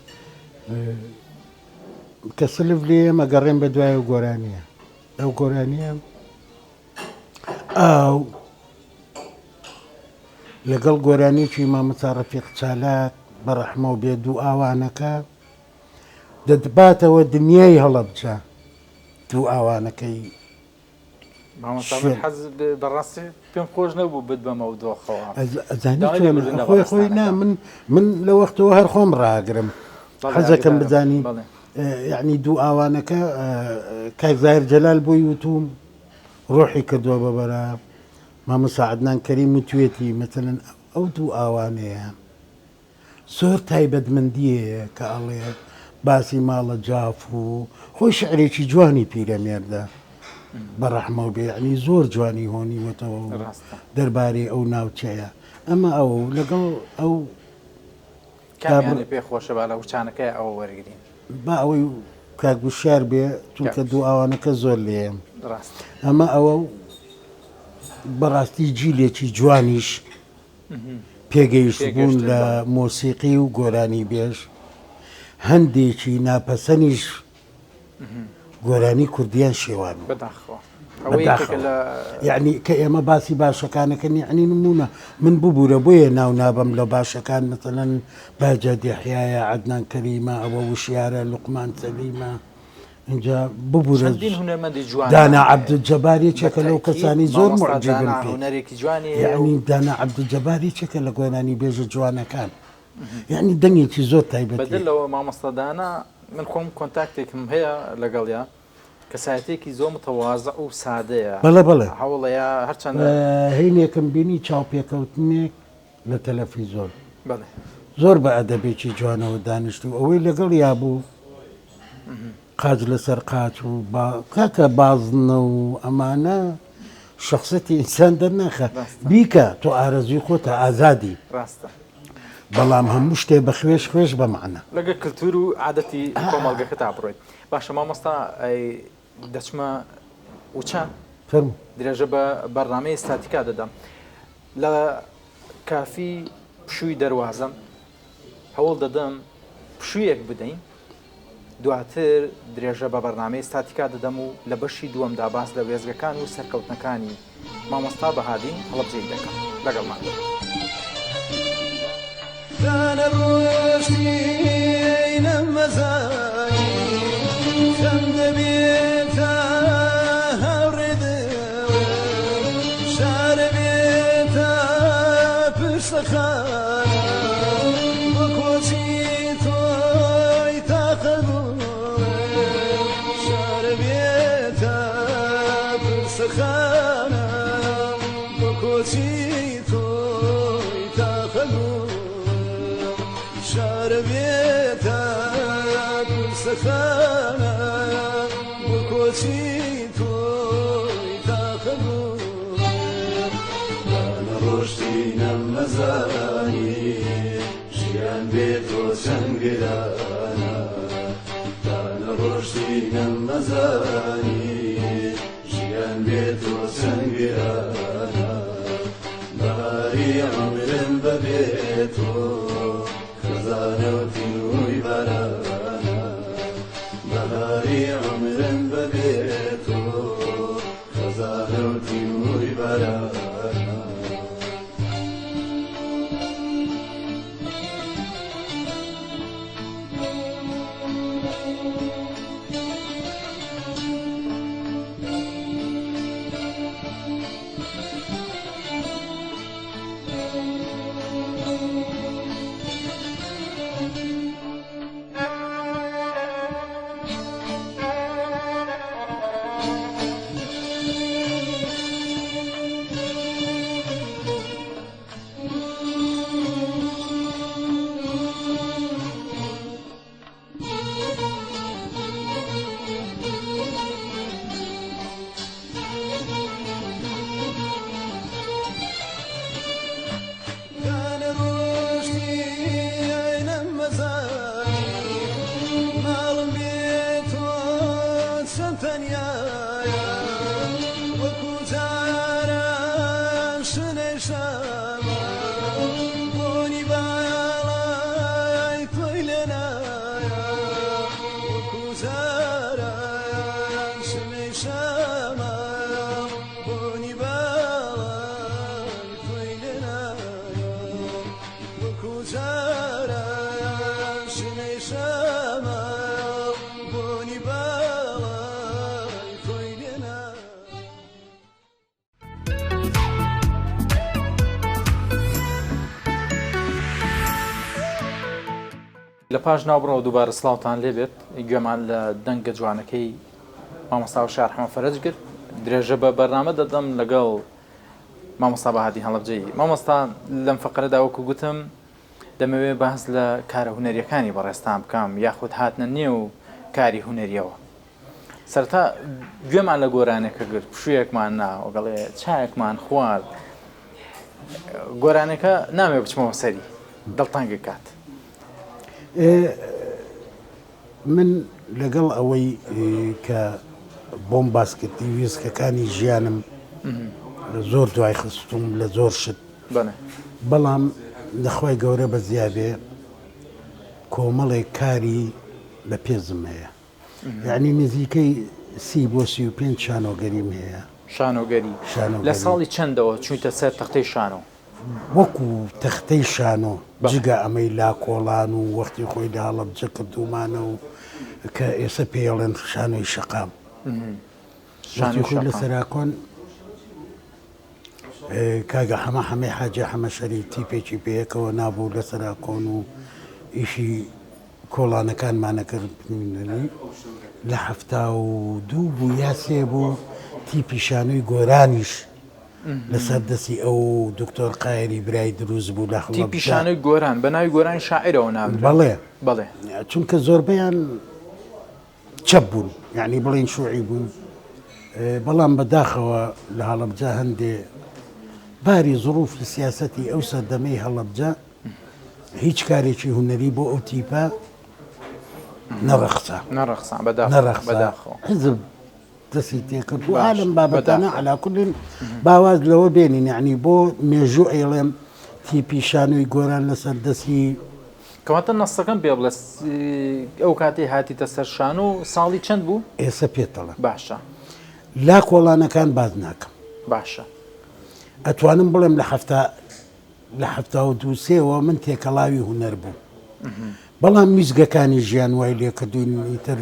کە سلف لێ ئەگەڕێن بە دوای ئەو گۆرانیە ئەو گۆرانیە ئاو لەگەڵ گۆرانێکی مامۆستا ڕەفیق چالاک بەڕەحمە و بێ دوو ئاوانەکە دەدباتەوە دنیای هەڵەبجە دوو ئاوانەکەی حەز بەڕاستی پێم خۆش نەبوو بت بەمە و دۆخەوە خۆی خۆی نا من لە وەختەوە هەر خۆم ڕاگرم حەزەکەم بزانی یعنی دوو ئاوانەکە کاک زاهیر جەلال بۆی وتوم ڕۆحی کردووە بەبەرە مامۆستا عەدنان کەریم وتوێتی مەسەلەن ئەو دوو ئاوانەیە زۆر تایبەتمەندیەیە کە ئەڵێ باسی ماڵە جاف و خۆی شعرێکی جوانی پیرەمێردە بەڕەحمە و بێ یعنی زۆر جوانی هۆنیوەتەوە دەربارەی ئەو ناوچەیە ئەمە ئەو لەگەڵ ئەو کامیانە پێ خۆشە با لە وچانەکەی ئەوە وەرگین با ئەوەی کاگوشار بێ چونکە دوو ئاوانەکە زۆر لێم ئەمە ئەوە بەڕاستی جیلێکی جوانیش پێگەیشت بوون لە مۆسیقی و گۆرانی بێژ هەندێکی ناپەسەنیش گۆرانی کوردیان شێوان یعنی کە ئێمە باسی باشەکانەکەن یعنی نمونە من ببوورە بۆیە ناو نابم لە باشەکان مەسەلەن باجە دیحیایە عەدنان کەریمە ئەوە وشیارە لوقمان سەلیمە اینجا ببوورە دانا عەبدولجەباری چێکە لەو کەسانی زۆر معجبن پێ یعنی دانا عەبدولجەباری چێکە لە گۆرانی بێژە جوانەکان یعنی دەنگێکی زۆر تایبەت بەدلەوە مامۆستا دانا من خۆم کۆنتاکتێکم هەیە لەگەڵیا کەسایەتێکی زۆر متەواضع و سادەیە بەڵێ بەڵێ هەوڵەیە هەرچەند هەینێکم بینی چاوپێکەوتنێک لە تەلەڤیزۆن زۆر بە ئەدەبێکی جوانەوە دانیشت و ئەوەی لەگەڵ یا بوو قاج لەسەر قاچ و کاکە بازنە و ئەمانە شخصەتی ئینسان دەرناخە بیکە تۆ ئارەزوی خۆتە ئازادی ڕاستە بەڵام هەموو شتێ بە خوێش خوێش بەمعنە لەگە کللتور و عادەتی کۆمەڵگەکە تا بڕۆیت باشە مامۆستا دەچمە وچان درێژە بە بەرنامەی ئێستاتیکا دەدەم لە کافی پشووی دەواازەم هەوڵ دەدەم پشوویەک بدەین دواتر درێژە بە بەرنامەی ئێستاتیکا دەدەم و لە بەشی دووەمدا باس لە وێزگەکان و سەرکەوتنەکانی مامۆستا بەهادین هەڵەبجەی دەکەم لەگەڵمان دانە ڕۆژتینم مەزانی خەم دەبێتە هەوڕێدەوە شارە بێتە پشتەخانە بە کۆچی تۆی تاقەبووە شارە بێتە پشتەخانە بە کۆچی تۆی تاقەبووە شارە بێتە پرسەخانە بۆ کۆچی تۆی تاقەبووە دانە ڕۆژتینەم مەزانی ژیان بێتۆ چەند گرانە دانە ڕۆژتینەم مەزانی ژیان بێتۆ چەند گرانە بەهاری عمرم بەبێتۆ خزانە و تینووی بەرانە بەهاری عمرم بەبێتۆ خزانە و تینووی بەرانە شاما بوني بالاي طويلنا وكوزارا شمي شاما بوني بالاي طويلنا وكوزارا شمي شاما بوني بالاي طويلنا لە پاش ناوبڕەوە دووبارە سڵاوتان لێبێت گوێمان لە دەنگە جوانەکەی مامۆستا شار حەمە فەرەج کرد درێژە بە بەرنامە دەدەم لەگەڵ مامۆستا بەهادی هەڵەبجەیی مامۆستا لەم فەقرەدا وەکو گوتم دەمەوێت بەهەز لە کارە هونەریەکانی بەڕێستان بکەم یاخود هاتنە نێو کاری هونەریەوە سەرەتا گوێمان لە گۆرانێکە گرت پشوویەکمان ناوە گەڵێ چایەکمان خوارد گۆرانەکە نامێ بچمەوە سەری دڵتانگە کات من لەگەڵ ئەوەی کە بۆم باسکردی ویسکەکانی ژیانم زۆر دوای خستوم لە زۆر شت بەڵێ بەڵام لەخوای گەورە بە زیابێ کۆمەڵێک کاری لە پێزم هەیە یعنی نزیکەی 35 شانۆگەریم هەیە شانۆگەری لە ساڵی چەندەوە چوویتە سەر تەختەی شانۆ وەکو تەختەی شانۆ جگە ئەمەی لا کۆڵان و وەختی خۆی لە هەڵەبجە کردومانە و کە ئێستا پێڵێن شانۆی شەقام وەختی خۆی لە سەراکۆن کاگە هەمەی حاجە هەمە شەری تیپێکی پێیەکەوە نابوو لە سەراکۆن و ئیشی کۆڵانەکانمانە کردنی لە 72 بوو یا 3 بوو تیپی شانۆی گۆرانیش لەسەر دەستی ئەو دکتۆر قایری برای دروست بوو لە تیپی شانۆی گۆران بە ناوی گۆرانی شاعیرەوە ناوی بەڵێ بەڵێ چونکە زۆربەیان چەپ بوون یعنی بڵێن شوعی بوون بەڵام بەداخەوە لە هەڵەبجە هەندێ باری زروفی سیاسەتی ئەو سەردەمەی هەڵەبجە هیچ کارێکی هونەری بۆ ئەو تیپە نەڕەخسا بەداخەوە حزب دەستی تێکرد و عالم بابەتانە علاکولن باواز لەوە بێنین یعنی بۆ مێژوو ئێڵێم تیپی شانۆی گۆران لەسەر دەستی کەواتە نەستەکەم پێ بڵێ ئەو کاتێ هاتیتە سەر شانۆ ساڵی چەند بوو ئێستا پێتەڵە باشە لا کۆڵانەکان باز ناکەم باشە ئەتوانم بڵێم لە 1970 من تێکەڵاوی هونەر بوو بەڵام میزگەکانی ژیان وای لێ کردوین ئیتر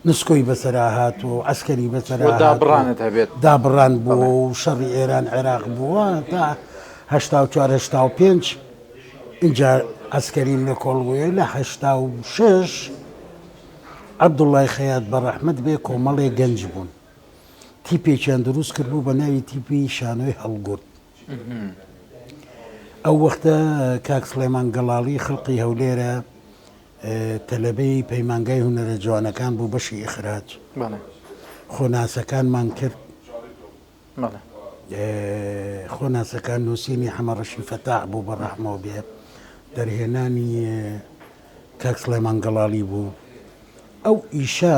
نسکۆی بەسەرا هات و عسکەری بەسەرا دابڕانت هەبێت دابڕان بووە و شەڕی ئێران عێراق بووە تا 1985 اینجا عسکەرین لە کۆڵگوێ لە 86 عەبدوڵڵای خەیات بەڕەحمەت بێ کۆمەڵێ گەنج بوون تیپێکیان دروست کرد بوو بە ناوی تیپی شانۆی هەڵگورد ئەو وەختە کاک سلێمان گەڵاڵی خەڵقی هەولێرە تەلەبەی پەیمانگای هونەرە جوانەکان بوو بەشی ئیخراج خۆناسەکانمان کرد خۆناسەکان نووسینی حەمەڕەشی فەتاح بوو بەڕەحمەوە بێ دەرهێنانی کاک سلێمان گەڵاڵی بوو ئەو ئیشە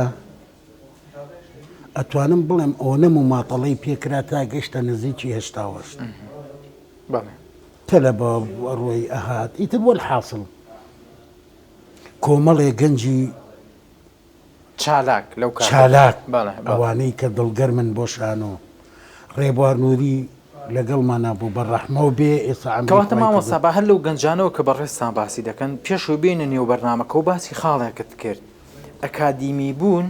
ئەتوانم بڵێم ئەوەنەم و ماتەڵەی پێکرا تا گەشتە نزیکی هێشتاوەشت تەلەبە ڕۆی ئەهات ئیتر بۆ الحاصل کۆمەڵێ گەنجی چالاک لەو چالاک ئەوانەی کە دڵگەرمن بۆ شانۆ ڕێبوار نووری لەگەڵمانە بوو بەڕەحمەوە بێ ئێستا کەواتە مامۆستا با هەر لەو گەنجانەوە کە بەڕێستان باسی دەکەن پێشوو بینە نێو بەرنامەکە و باسی خاڵێکت کرد ئەکادیمی بوون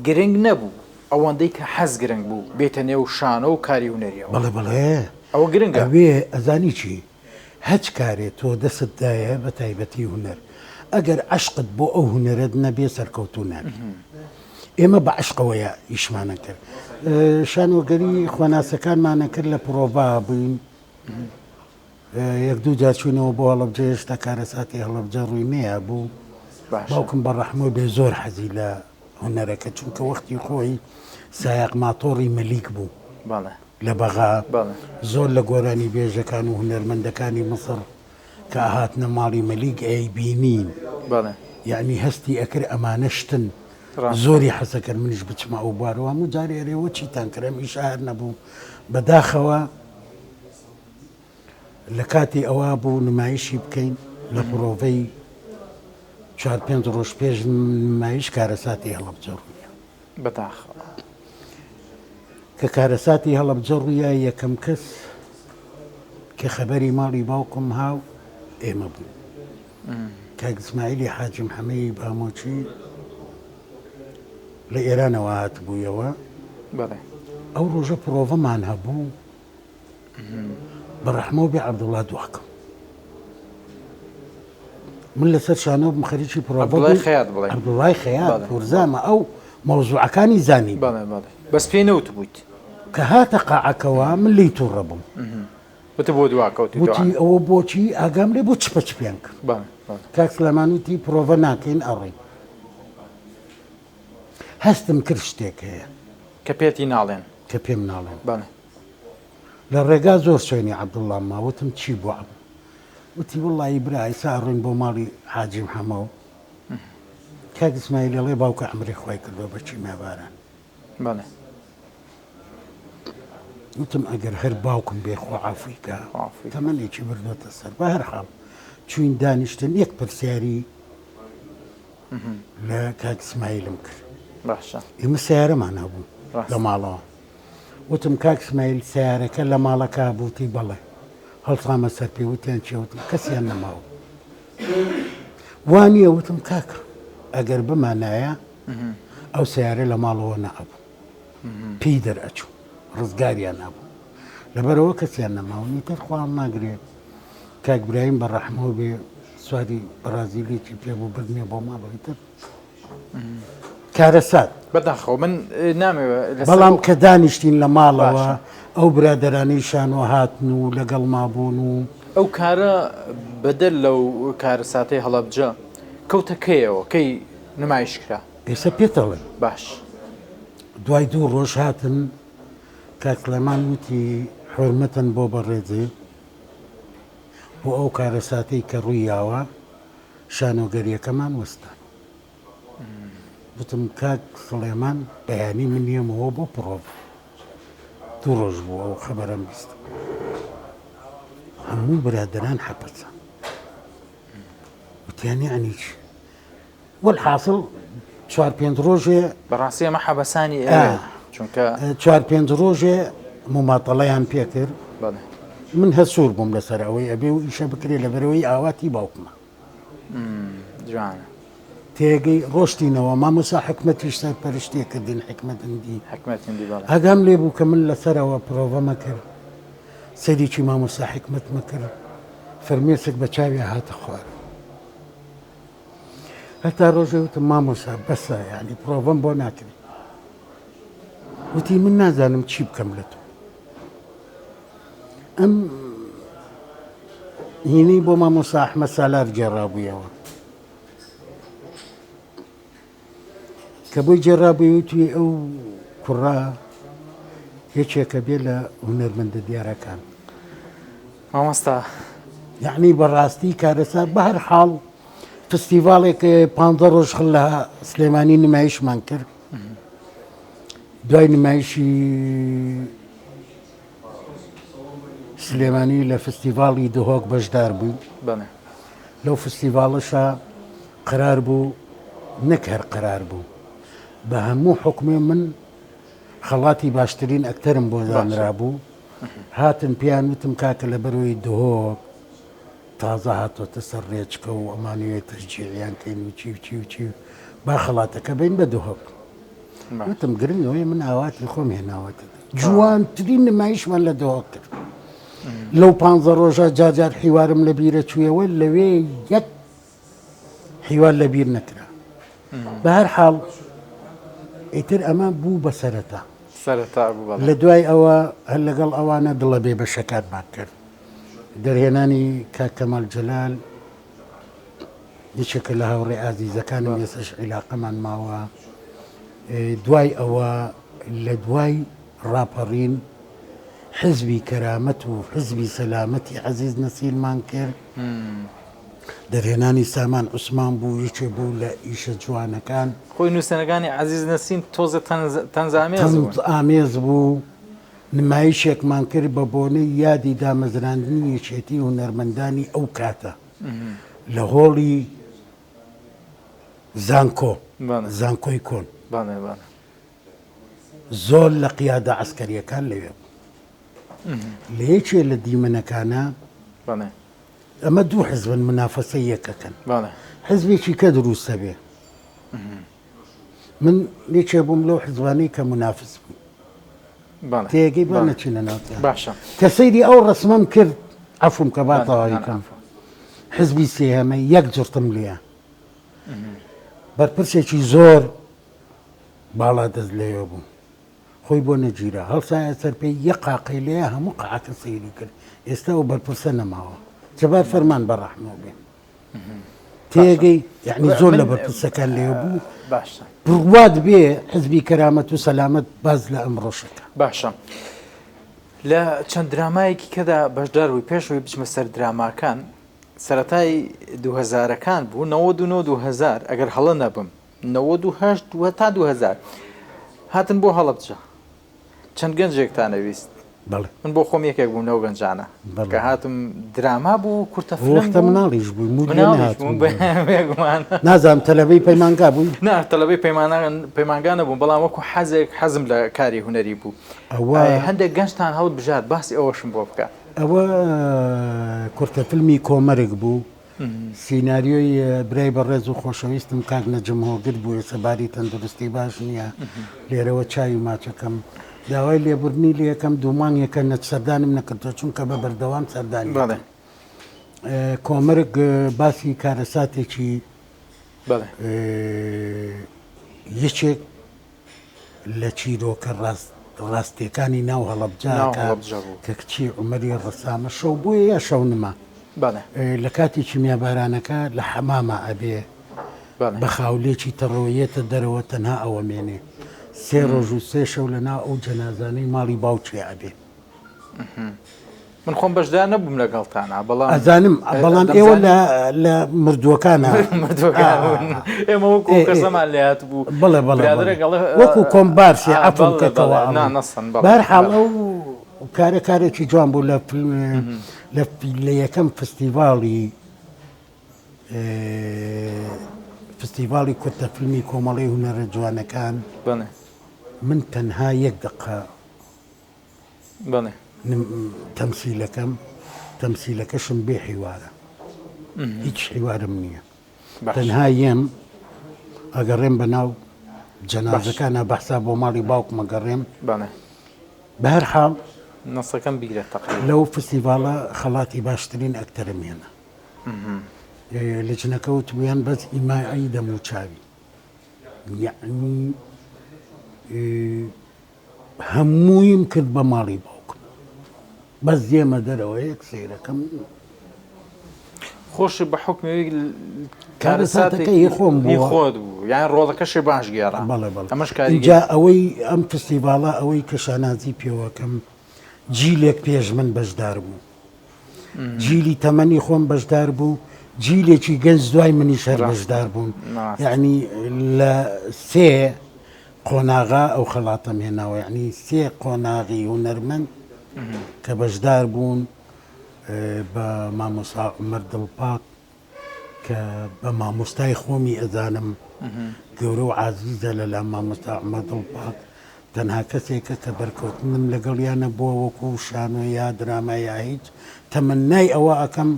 گرنگ نەبوو ئەوەندەی کە حەز گرنگ بوو بێتە نێو شانۆ و کاری هونەریەوە بەڵێ ئەوە گرنگە ئەوێ ئەزانی چی هەچ کارێ تۆ دەستدایە بە تایبەتی هونەر ئەگەر عشقت بۆ ئەو هونەرت نەبێ سەرکەوتوو نابێ ئێمە بە عشقەوەیە ئیشمانە کرد شانۆگەری خۆناسەکانمانە کرد لە پرۆڤا بووین یەک دوو جار چوونەوە بۆ هەڵەبجە هێشتا کارەساتی هەڵەبجە ڕووی نەیە بوو باوکم بەڕەحمەوە بێ زۆر حەزی لە هونەرەکە چونکە وەختی خۆی سایق ماتۆڕی مەلیک بوو لە بەغا زۆر لە گۆرانی بێژەکان و هونەرمەندەکانی مەسڕ کە هاتنە ماڵی مەلیک ئەی بینین یعنی هەستی ئەکرد ئەمانە شتن زۆری حەسەکرد منیش بچمە ئەو بوارەوە و جارێرەوە چیتان کرەم ئیشار نەبوو بەداخەوە لە کاتی ئەوە بوو نمایشی بکەین لە پرۆڤەی 4-5 ڕۆژ پێش نمایش کارەساتی هەڵەبجەڕوویە بەتاخ کە کارەساتی هەڵەبجەڕوویە یەکەم کەس کە خەبەری ماڵی باوکم هاو ئێمە بوو کاک ئیسماعیلی حاجی محەمەدی بامۆچی لە ئێرانەوە هاتبوویەوە بەڵێ ئەو ڕۆژە پرۆڤەمان هەبوو بەڕەحمەوە بێ عەبدوڵڵا دووەکەم من لەسەر شانۆ بم خەریکی پرۆڤە عەبدوڵڵای خەیات بڵێ عەبدوڵڵای خەیات بەڵێ. پورزامە ئەو مەوزوعەکانی زانی بەڵێ بەڵێ بەس پێی نەوت بوویت کە هاتە قاعەکەوە من لی تووڕە بووم وتە بۆ دواکەوتی وتی ئەوە بۆچی ئاگام لێ بۆ چپە چپیان کرد بەڵێ بەڵێ کاک سلەمان وتی پرۆڤە ناکەین ئەڕێ هەستم کرد شتێک هەیە کە پێتی ناڵێن کە پێم ناڵێن بەڵێ لە ڕێگا زۆر سوێنی عەبدوڵڵا ماوتم چی بۆ عەب وتی وڵڵی برا ئیسا ڕوین بۆ ماڵی حاجی محەمەد کاک ئیسماعیل دەڵێ باوکە عەمری خوای کردووە بەچی مێباران بەڵێ وتم ئەگەر هەر باوکم بێخوا عەفویکە عەفوی. تەمەنێکی بردوۆتە سەر بە هەر حاڵ چوین دانیشتن یەک پرسیاری لە کاک ئیسماعیلم کرد باشە ئێمە سیارەمان هەبوو ڕاست. لە ماڵەوە وتم کاک ئیسماعیل سیارەکە لە ماڵەکە بووتی بەڵێ هەڵسامە سەر پێ وتیان چێ وتم کەسیان نەماوە وانییە وتم کاکە ئەگەر بمانایە ئەو سیارە لە ماڵەوە نەهەبوو پێی دەرئەچوو ڕزگاریان هەبوو لەبەرەوە کەسیان نەماونی تر خوام ناگرێت کاک برایم بە ڕەحمەوە بێ سواری بەرازیلێکی پێبوو بردنێ بۆ ماڵەوەی تر کارەسات بەداخەوە من نامەوێت بەڵام کە دانیشتین لە ماڵەوە ئەو برادەرانەی شانۆ هاتن و لەگەڵ مابوون و ئەو کارە بەدەل لەو کارە ساتەی هەڵەبجە کەوتە کەیەوە کەی نمایش کرا ئێستا پێتەڵێ باش دوای 2 ڕۆژ هاتن کاک سلەمان وتی حورمەتەن بۆ بەڕێزێ بۆ ئەو کارەساتەی کە ڕوویاوە شانۆگەریەکەمان وەستان وتم کاک سڵێمان بەیانی من نیەمەوە بۆ پرۆڤ 2 ڕۆژ بوو ئەو خەبەرەم بیستم هەموو برادەران حەپەچە وتیان یعنی چی والحاصل 4-5 ڕۆژێ بەڕاستی ئەمە حەبەسانی ئێوە چونکە 4-5 ڕۆژێ مماتەڵەیان پێ کرد بەڵێ من هەسوور بووم لەسەر ئەوەی ئەبێ و ئیشە بکرێت لە بەرەوەی ئاواتی باوکمە جوانە تێگەی ڕۆشتینەوە مامۆسا حکمەتیش سەرپەرشتێکردین حکمەتندی حکمەتیندی بەڵێ ئاگام لێ بوو کە من لەسەرەوە پرۆڤەمە کرد سەریکی مامۆسا حکمەتمە کرد فەرمێسک بە چاوی هاتە خوار هەتا ڕۆژێ وتم مامۆسا بەسە یعنی پرۆڤەم بۆ ناکرێت وتی من نازانم چی بکەم لە تۆ ئەم هینەی بۆ مامۆسا ئەحمەد سالار گێڕابوویەوە کە بۆی جێڕابووی توی ئەو کوڕا یەکێکە بێ لە هونەرمەندە دیارەکان مامۆستا یعنی بەڕاستی کارەسات بە هەر حاڵ فستیڤاڵێک 15 ڕۆژ لە سلێمانی نمایشمان کرد دوای نمایشی سلێمانی لە فستیڤاڵی دهۆک بەشدار بووی بەڵێ لەو فستیڤاڵەشە قرار بوو نەک هەر قرار بوو بە هەموو حکومێ من خەڵاتی باشترین ئەکتەرم بۆ زانرا بوو هاتن پیان وتم کاکە لە بەرەوەی دهۆک تازە هاتۆتە سەر ڕێچکە و ئەمانوێت تەشجیعیان کەین و چی و چی و چی با خەڵاتەکە بین بە دهۆک وتم گرنگەوەی من ئاواتی خۆم هێناوەتە جوانترین نمایشمان لە دهۆک کرد لەو 15 ڕۆژە جاجار حیوارم لە بیرە چوویەوە لەوێ یەک حیوار لە بیر نەکرا بە هەر حاڵ ئیتر ئەمە بوو بە سەرەتا سەرەتا بوو لە دوای ئەوە هەر لەگەڵ ئەوانە دڵە بێ بە شەکاتمان کرد دەرهێنانی کاک کەمال جەلال یەکێکە لە هاوڕێ ئازیزەکانم ێسەش عیلاقەمان ماوە دوای ئەوە لە دوای ڕاپەڕین حزبی کەرامەت و حزبی سەلامەتی عەزیز نەسیرمان کرد دەرهێنانی سامان عوسمان بوو یەکێ بوو لە ئیشە جوانەکان خۆی نووسەنەکانی عەزیز نەسین تۆزە تەنز ئامێز بوون ئامێز بوو نمایشێکمان کرد بە بۆنەی یادی دامەزراندنی یەکێتی هونەرمەندانی ئەو کاتە لە هۆڵی زانکۆی کۆن زۆر لە قیادە عەسکەریەکان لەوێ لە یەکێ لە دیمەنەکانە ئەمە دوو حزبن منافەسەی یەکەکەن حزبێکی کە دروستە بێ من لێکێ بووم لەو حزبانەی کە منافس بوو تێگەی بۆ نەچینە ناوتە کە سەیری ئەو ڕسمەم کرد عەفوم کە با تەواویکەم حزبی سێهەمە یەک جورتم لێە بەرپرسێکی زۆر باڵا دەست لێوە بوو خۆی بۆ نەگیرە هەڵسایە سەر پێی یەک قاقەی لێە هەموو قەعەکە سەیری کرد ئێستا ئەو بەرپرسە نەماوە جەبار فەرمان بەڕەحمەوە بێ تێگەی یعنی زۆر لە بەرپرسەکان لێوە بوو بڕوات بێ حزبی کەرامەت و سەلامەت باز لە ئەمڕۆشەکە باشە لە چەند درامایەکی کەدا بەشدار بووی پێشەوەی بچمە سەر دراماکان سەرەتای 2000ەکان بوو 99 ئەگەر هەڵە نەبم 98 تا 2000 هاتن بۆ هەڵەبجە چەند گەنجێکتانەویست من بۆ خۆم یەکێک بووم نەو گەنجانە کە هاتم دراما بوو کورتە وەختە مناڵیش بووی نازانم تەلەبەی پەیمانگا بووی نا تەلەبەی پەیمانگانە بووم بەڵام وەکو حەزێک حەزم لە کاری هونەری بوو هەندێک گەنجتان هەڵبژات باسی ئەوەشم بۆ بکە ئەوە کورتە فیلمی کۆمەرێک بوو سیناریۆی برای بەڕێز و خۆشەویستم کاک نەجم هۆگر بوو سەباری تەندروستی باش نییە لێرەوە چاوی ماچەکەم داوای لێبوردنی لە یەکەم دوومانگێکە نەچ سەردانم نەکردۆ چونکە بە بەردەوام سەردانی کۆمەرگ باسی کارەساتێکی یەکێک لە چیرۆکە ڕاستیەکانی ناو هەڵەبجاکە کە کچی عومەری ڕەسامە شەو بووە یا شەو نما لە کاتێکی میابارانەکە لە حەمامە ئەبێ بە خاولێکی تەڕۆیەتە دەرەوە تەنها ئەوە مێنێ 3 ڕۆژ و 3 شەو لەناو ئەو جەنازانەی ماڵی باوچێ ئەبێ من خۆم بەشدار نەبووم لەگەڵتانە بەڵام ئەزانم بەڵام ئێوە لە مردووەکانە ئێمە وەکو کەسەمان لێهات بوو بڵێ وەکو کۆمبارسی عەفوم کەکەوە بەهەرحاڵ ئەو کارێکی جوان بوو لە یەکەم فستیڤاڵی کورتە فیلمی کۆمەڵی هونەرە جوانەکان من تەنها یەک دقە تەمسیلەکەشم بێ حیوارە هیچ حیوارم نییە تەنها یەم ئەگەڕێم بەناو جەنازەکانە بەحسا بۆ ماڵی باوکم ئەگەڕێم بەهەرحاڵ نەسەکەم بیرێت لەو فستیڤاڵە خەڵاتی باشترین ئەکتەرم هێنا لەجنەکە وتبوویان بەس ئیماعی دەموچاوی یعنی هەموویم کرد بە ماڵی باوکم بەس دێمە دەرەوە یەک سەیرەکەم خۆشی بە حکمی کارەساتەکەی خۆم خۆت بوو یان ڕۆڵەکەشی باش گێڕا ئەمەش اینجا ئەوەی ئەم فستیڤاڵە ئەوەی کە شانازی پێوەکەم جیلێک پێش من بەشدار بوو جیلی تەمەنی خۆم بەشدار بوو جیلێکی گەنج دوای منیش هەر بەشدار بوون یعنی لە 3 قۆناغا ئەو خەڵاتەم هێناوە یعنی 3 قۆناغی هونەرمەند کە بەشدار بوون بە مامۆستا عومەر دڵپاک کە بە مامۆستای خۆمی ئەزانم گەورە و عازیزە لەلا مامۆستا عومەر دڵپاک تەنها کەسێکە کە بەرکەوتنم لەگەڵیانە بۆ وەکو شانۆ یا دراما یا هیچ تەمەنای ئەوە ئەەکەم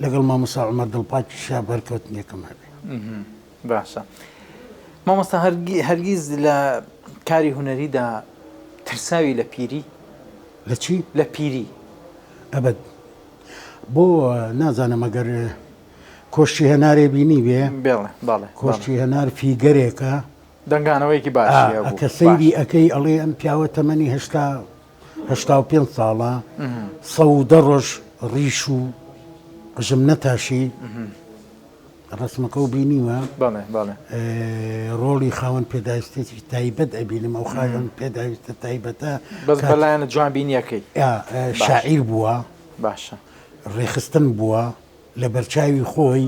لەگەڵ مامۆستا عومەر دڵپاکیشا بەرکەوتنێکم هەبێ باشە مامۆستا هەرگیز لە کاری هونەریدا ترساوی لە پیری لە چی؟ لە پیری ئەبەد بۆ نازانم ئەگەر کۆشتی هەنارێ بینی بێ کۆشتی هەنار فیگەرێکە دەنگانەوەیکی باشە کە سەیری ئەەکەی ئەڵێ ئەم پیاوە تەمەنی 85 ساڵە 110 ڕۆژ ڕیش و قژم نەتاشی ڕسمەکە و بینیوە ڕۆڵی خاوەن پێداویستێکی تایبەت ئەبینم ئەو خاوەن پێداویستە تایبەتە بەس بەلایەنە جوان بینیەکەی شاعیر بووە باشە ڕێخستن بووە لە بەرچاوی خۆی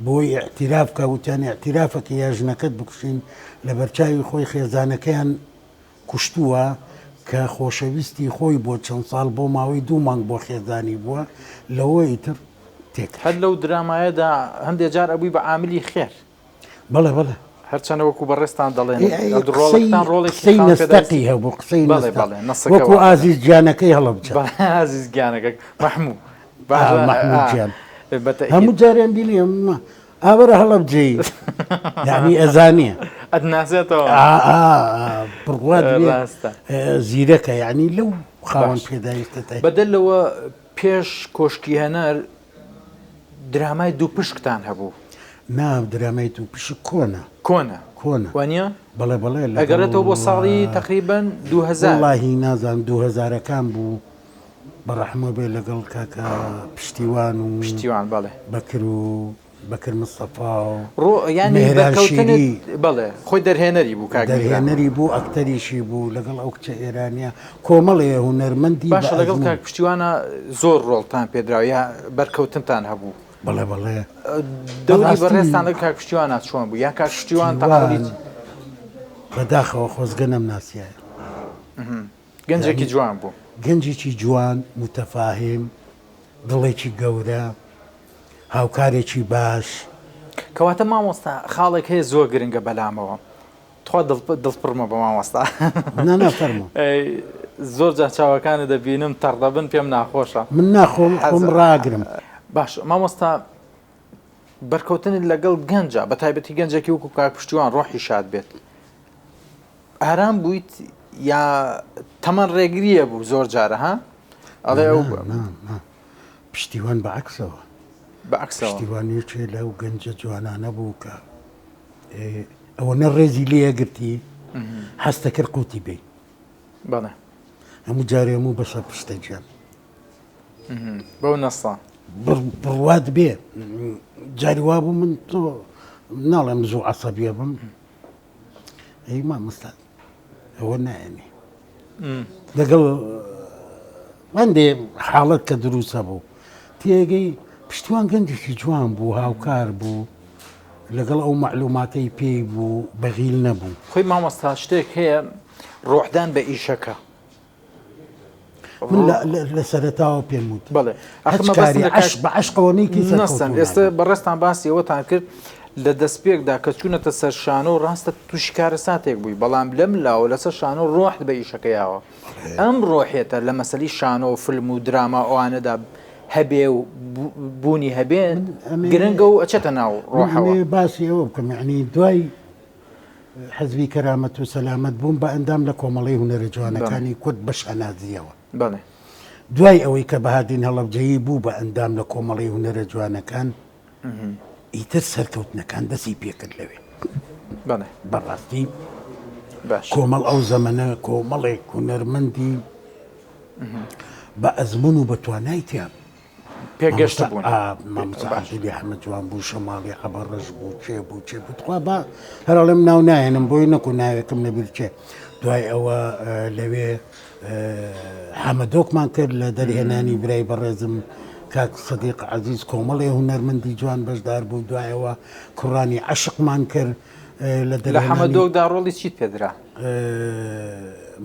بۆی ئەعتیراف کە وتیان ئەعتیرافەکە یا ژنەکەت بکوشین لە بەرچاوی خۆی خێزانەکەیان کوشتووە کە خۆشەویستی خۆی بۆ چەند ساڵ بۆ ماوەی 2 مانگ بۆ خێزانی بووە لەوەی تر تێک هەر لەو درامایەدا هەندێک جار ئەبووی بە عاملی خێر بەڵێ بەڵێ هەرچەنە وەکو بەڕێستان دەڵێن ڕۆڵێکتان ڕۆڵێکی قسەی نەستەقی هەبوو قسەی بەڵێ بەڵێ وەکو ئازیز گیانەکەی هەڵەبجە عزیز گیانەکە محموو محمود گیان هەموو جاریان بینیم ئاوەرە هەڵەبجێ یعنی ئەزانیە ئەدناسێتەوە بڕوات زیرەکە یعنی لەو خاوەن پێداویستە بەدەلەوە پێش کۆشکی هەنەر درامای دوو پشکتان هەبوو ناو درامای دوو پشک کۆنە وانە بەڵێ بەڵێ ئەگەرێتەوە بۆ ساڵی تقریبان 2000 واللهی نازان 2000ەکان بوو بەڕەحمە بێ لەگەڵ کاکە پشتیوان و پشتیوان بەڵێ بەکر مستەفا و ینی بەکەوتنت بڵێ خۆی دەرهێنەری بوو دەرهێنەری بوو ئەکتەریشی بوو لەگەڵ ئەو کچە ئێرانیا کۆمەڵێ هونەرمەندی باشە لەگەڵ کاک پشتیوانە زۆر ڕۆڵتان پێدراوە یا بەرکەوتنتان هەبوو بەڵێ دەوری بەڕێستان لە کاک پشتیوانە چۆن بوو یا کاک پشتیوان تەقاڵیت بەداخەوە خۆزگە نەمناسیایە گەنجێکی جوان بوو گەنجێکی جوان متەفاهم دڵێکی گەورە هاوکارێکی باش کەواتە مامۆستا خاڵێک هەیە زۆر گرنگە بەلامەوە تخوا دڵپڕمە بە مامۆستا نەفەرمە زۆر جا چاوەکانە دەبینم تەڕدەبن پێم ناخۆشە من ناخۆم خۆم ڕاگرم باش مامۆستا بەرکەوتنت لەگەڵ گەنجە بە تایبەتی گەنجێکی وەکو کاک پشتیوان ڕۆحی شاد بێت ئارام بوویت یا تەمەەن ڕێگریە بوو زۆر جارە ها ئەڵێ ئەو پشتیوان بەعکسەوە پشتیوانێکێ لەو گەنجە جوانانە بوو کە ئەوە نە ڕێزی لێگرتی هەستە کرد قوتی بێ بەڵێ هەموو جارێ هەموو بەسە پشتە گیان بەو نەستا بڕوات بێ جاری وا بوو من تۆ ناڵێم زوو عەسەبیە بم ئەی مامۆستا ئەوە نایەنێ لەگەڵ هەندێ حاڵەت کە دروستە بوو تێگەی پشتیوان گەنجێکی جوان بوو هاوکار بوو لەگەڵ ئەو معلوماتەی پێی بوو بەغیل نەبوو خۆی مامۆستا شتێک هەیە ڕۆحدان بە ئیشەکە من لە سەرەتاوە پێم وت بەڵێ بە عەشقەوەنێکی نەستن ئێستا بەڕێستان باسی ئەوەتان کرد لە دەستپێکدا کە چوونەتە سەر شانۆ و ڕاستە تووشی کارە ساتێک بووی بەڵام لەم لاوە لەسەر شانۆ ڕۆحت بە ئیشەکەیاوە ئەم ڕۆحێتە لە مەسەلی شانۆ و فلم و دراما ئەوانەدا هەبێ و بوونی هەبێن گرنگە و ئەچێتە ناو ڕۆحەوە باسی ئەوە بکەم یعنی دوای حەزبی کەرامەت و سەلامەت بووم بە ئەندام لە کۆمەڵی هونەرە جوانەکانی کورد بە شانازیەوە بەڵێ دوای ئەوەی کە بەهادین هەڵەبجەیی بوو بە ئەندام لە کۆمەڵی هونەرە جوانەکان ئیتر سەرکەوتنەکان دەستی پێکرد لەوێ بەڵێ بەڕاستی باش کۆمەڵ ئەو زەمەنە کۆمەڵێک هونەرمەندی بە ئەزمون و بە توانای تیا پێگەشت بوون مامۆستا ئەحمەد جوان بوو شەماڵی عەبەڕەش بوو چێ بوو تخوا بە هەراڵێم ناو نایەنم بۆی نەکو ناوێکم نەبیر چێ دوای ئەوە لەوێ حەمەدۆکمان کرد لە دەرهێنانی برای بەڕێزم کاک سەدیق عەزیز کۆمەڵێ هونەرمەندی جوان بەشدار بوو دوایەوە کوڕانی عەشقمان کرد لە حەمەدۆکدا ڕۆڵی چیت پێدرا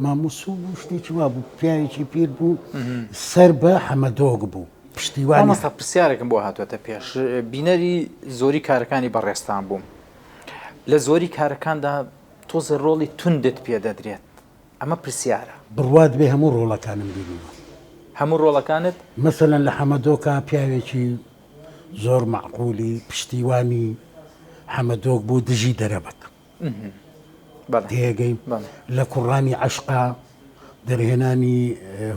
مامۆسوو بوو شتێکی وا بوو پیاوێکی پیر بوو سەر بە حەمەدۆک بوو پشتیوانی مامۆستا پرسیارێکم بۆ هاتووەتە پێش بینەری زۆری کارەکانی بەڕێستان بووم لە زۆری کارەکاندا تۆزە ڕۆڵی توندت پێدەدرێت ئەمە پرسیارە بڕوات بێ هەموو ڕۆڵەکانم بینیوە هەموو ڕۆڵەکانت مەسەلەن لە حەمەدۆکە پیاوێکی زۆر معقولی پشتیوانی حەمەدۆک بوو دژی دەرەبک تێگەی لە کوڕانی عەشقا دەرهێنانی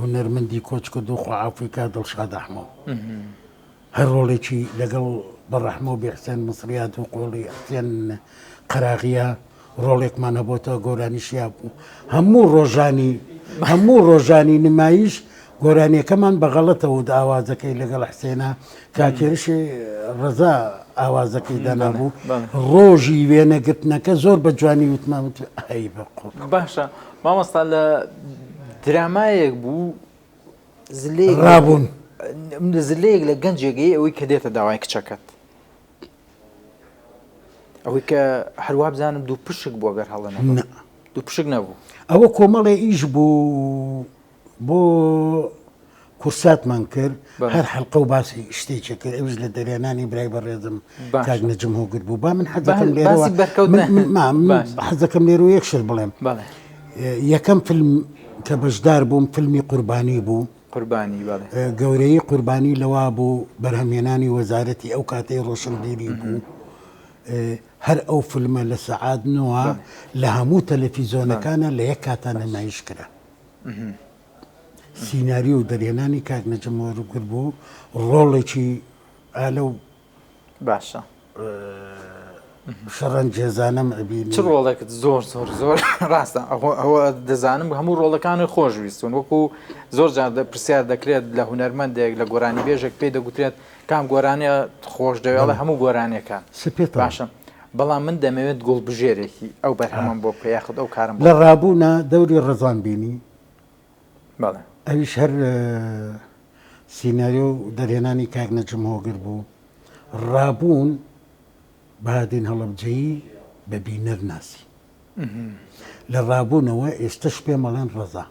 هونەرمەندی کۆچ کرد و خواعافریکا دڵشاد ئەحمەد هەر ڕۆڵێکی لەگەڵ بەڕەحمە و بێحسێن مسریات و قۆڵی حسێن قەراغیە ڕۆڵێکمان هەبۆتەوە گۆرانیشیا بوو هەموو ڕۆژانی نمایش گۆرانیەکەمان بەغەڵەتەوە ئاوازەکەی لەگەڵ حسێنە کاکێرشی ڕەزا ئاوازەکەی دانابوو ڕۆژی وێنەگرتنەکە زۆر بە جوانی وتماوت ئەی بەقۆ باشە مامۆستا لە درامایەک بوو ڕابوون زلەیەک لە گەنجێگەی ئەوەی کە دێتە داوای کچەکەت ئەوەی کە هەروە بزانم دوو پشک بووە گەر هەڵەنە دوو پشک نەبوو ئەوە کۆمەڵێ ئیش بوو بۆ کورساتمان کرد هەر حەلقە و باسی شتێکی کرد ئەوش لە دەریانانی برای بەڕێزم کاک نەجم هۆگر بوو با من حەزەکەم لێرەوە حەزەکەم لێرە و یەکشر بڵێم یەکەم فیلم کە بەشدار بووم فیلمی قوربانی بوو قوربانی گەورەی قوربانی لەوا بوو بەرهەمێنانی وەزارەتی ئەو کاتەی ڕۆشنبیری بوو هەر ئەو فیلمە لە سەعات 9 لە هەموو تەلەڤیزۆنەکانە لە یەک کاتە نمایش کرا سیناری و دەرێنانی کاک نەجم هۆگر بوو ڕۆڵێکی ئالە و باشە شەڕەنجێزانەم ئەبینی چ ڕۆڵێکت زۆر زۆر زۆر ڕاستە ئەوە دەزانم هەموو ڕۆڵەکانی خۆشویستون وەکو زۆر جار پرسیار دەکرێت لە هونەرمەندێک لە گۆرانی بێژێک پێی دەگوترێت کام گۆرانەیە خۆش دەوێڵە هەموو گۆرانیەکان سپێت باشە بەڵام من دەمەوێت گوڵبژێرێکی ئەو بەرهەمان بۆ پێیاخد ئەو کارم لە ڕابوونە دەوری ڕەزان بینی بەڵێ ئەویش هەر سیناریۆ و دەرێنانی کاک نەجم هۆگر بوو ڕابوون بەهادین هەڵەبجەیی بە بینەر ناسی لە ڕابوونەوە ئێستش پێ مەڵێن ڕەزا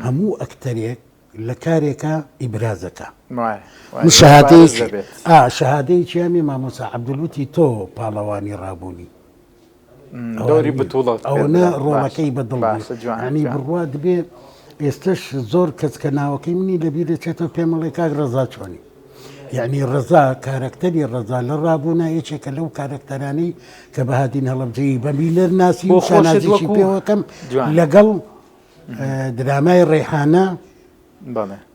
هەموو ئەکتەرێک لە کارێکە ئیبرازەکە شەهادەی چیامی مامۆسا عەبدولوتی تۆ پاڵەوانی ڕابوونی دەوری بتوڵە ئەوە ڕۆڵەکەی بەدڵ ینی بڕوا دەبێت ئێستش زۆر کەس کە ناوەکەی منی لەبیرە چێتەوە پێمەڵێ کاک ڕەزا چۆنی یعنی ڕەزا کارکتەری ڕەزا لە ڕابوونا یەکێکە لەو کارکتەرانی کە بەهادین هەڵەبجەیی بە بینەر ناسی و شانازیی پێوەکەم لەگەڵ درامای ڕێحانە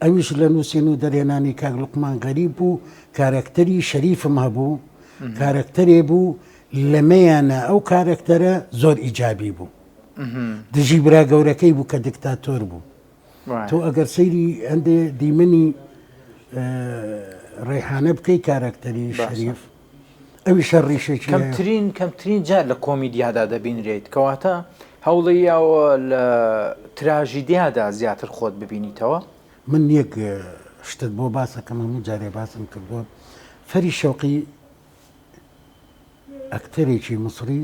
ئەویش لە نووسین و دەرێنانی کاک لوقمان غەریب بوو کارکتەری شەریفم هەبوو کارکتەرێ بوو لەمەیانە ئەو کارکتەرە زۆر ئیجابی بوو دژی برا گەورەکەی بوو کە دیکتاتۆر بوو تۆ ئەگەر سەیری هەندێ دیمەنی ڕێحانە بکەی کارکتەری شەریف ئەوی شەڕیشێکی کەمترین جار لە کۆمیدیادا دەبینرێت کەواتە هەوڵی یاوە لە تراژیدیادا زیاتر خۆت ببینیتەوە من یەک شتت بۆ باسەکەم هەموو جارێ باسم کردووە فەری شەوقی ئەکتەرێکی مسری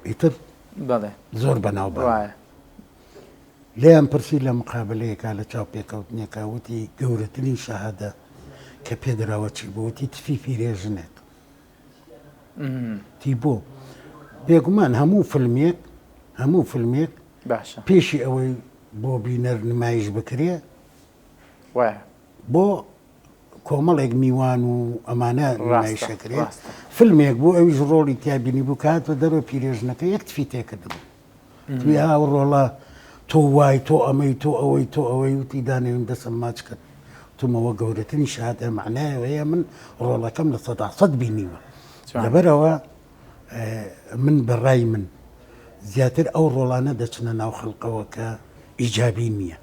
ئیتر زۆر بەناو بە لێیان پرسی لە مقابلەیەکا لە چاو پێکەوتنیەکە وتی گەورەترین شەهادە کە پێدراوە چی بووتی تفی پیرێژنێک تی بۆ بێگومان هەموو فیلمێک پێشی ئەوەی بۆ بینەر نمایش بکرێ بۆ کۆمەڵێک میوان و ئەمانە نمایشەکرێ فیلمێک بوو ئەویش ڕۆڵی تیابینی بوو کاتە دەرەوە پیرێژنەکە یەک تفی تێکرد بوو توی ئاو ڕۆڵە تۆ وای تۆ ئەمەی تۆ ئەوەی تۆ ئەوەی وتی دانێن دەسم ماچ کرد تومەوە گەورەترین شادە معنایەوەیە من ڕۆڵەکەم لە 100% بینیوە لەبەرەوە من بەڕای من زیاتر ئەو ڕۆڵانە دەچنە ناو خەڵقەوە کە ئیجابی نییە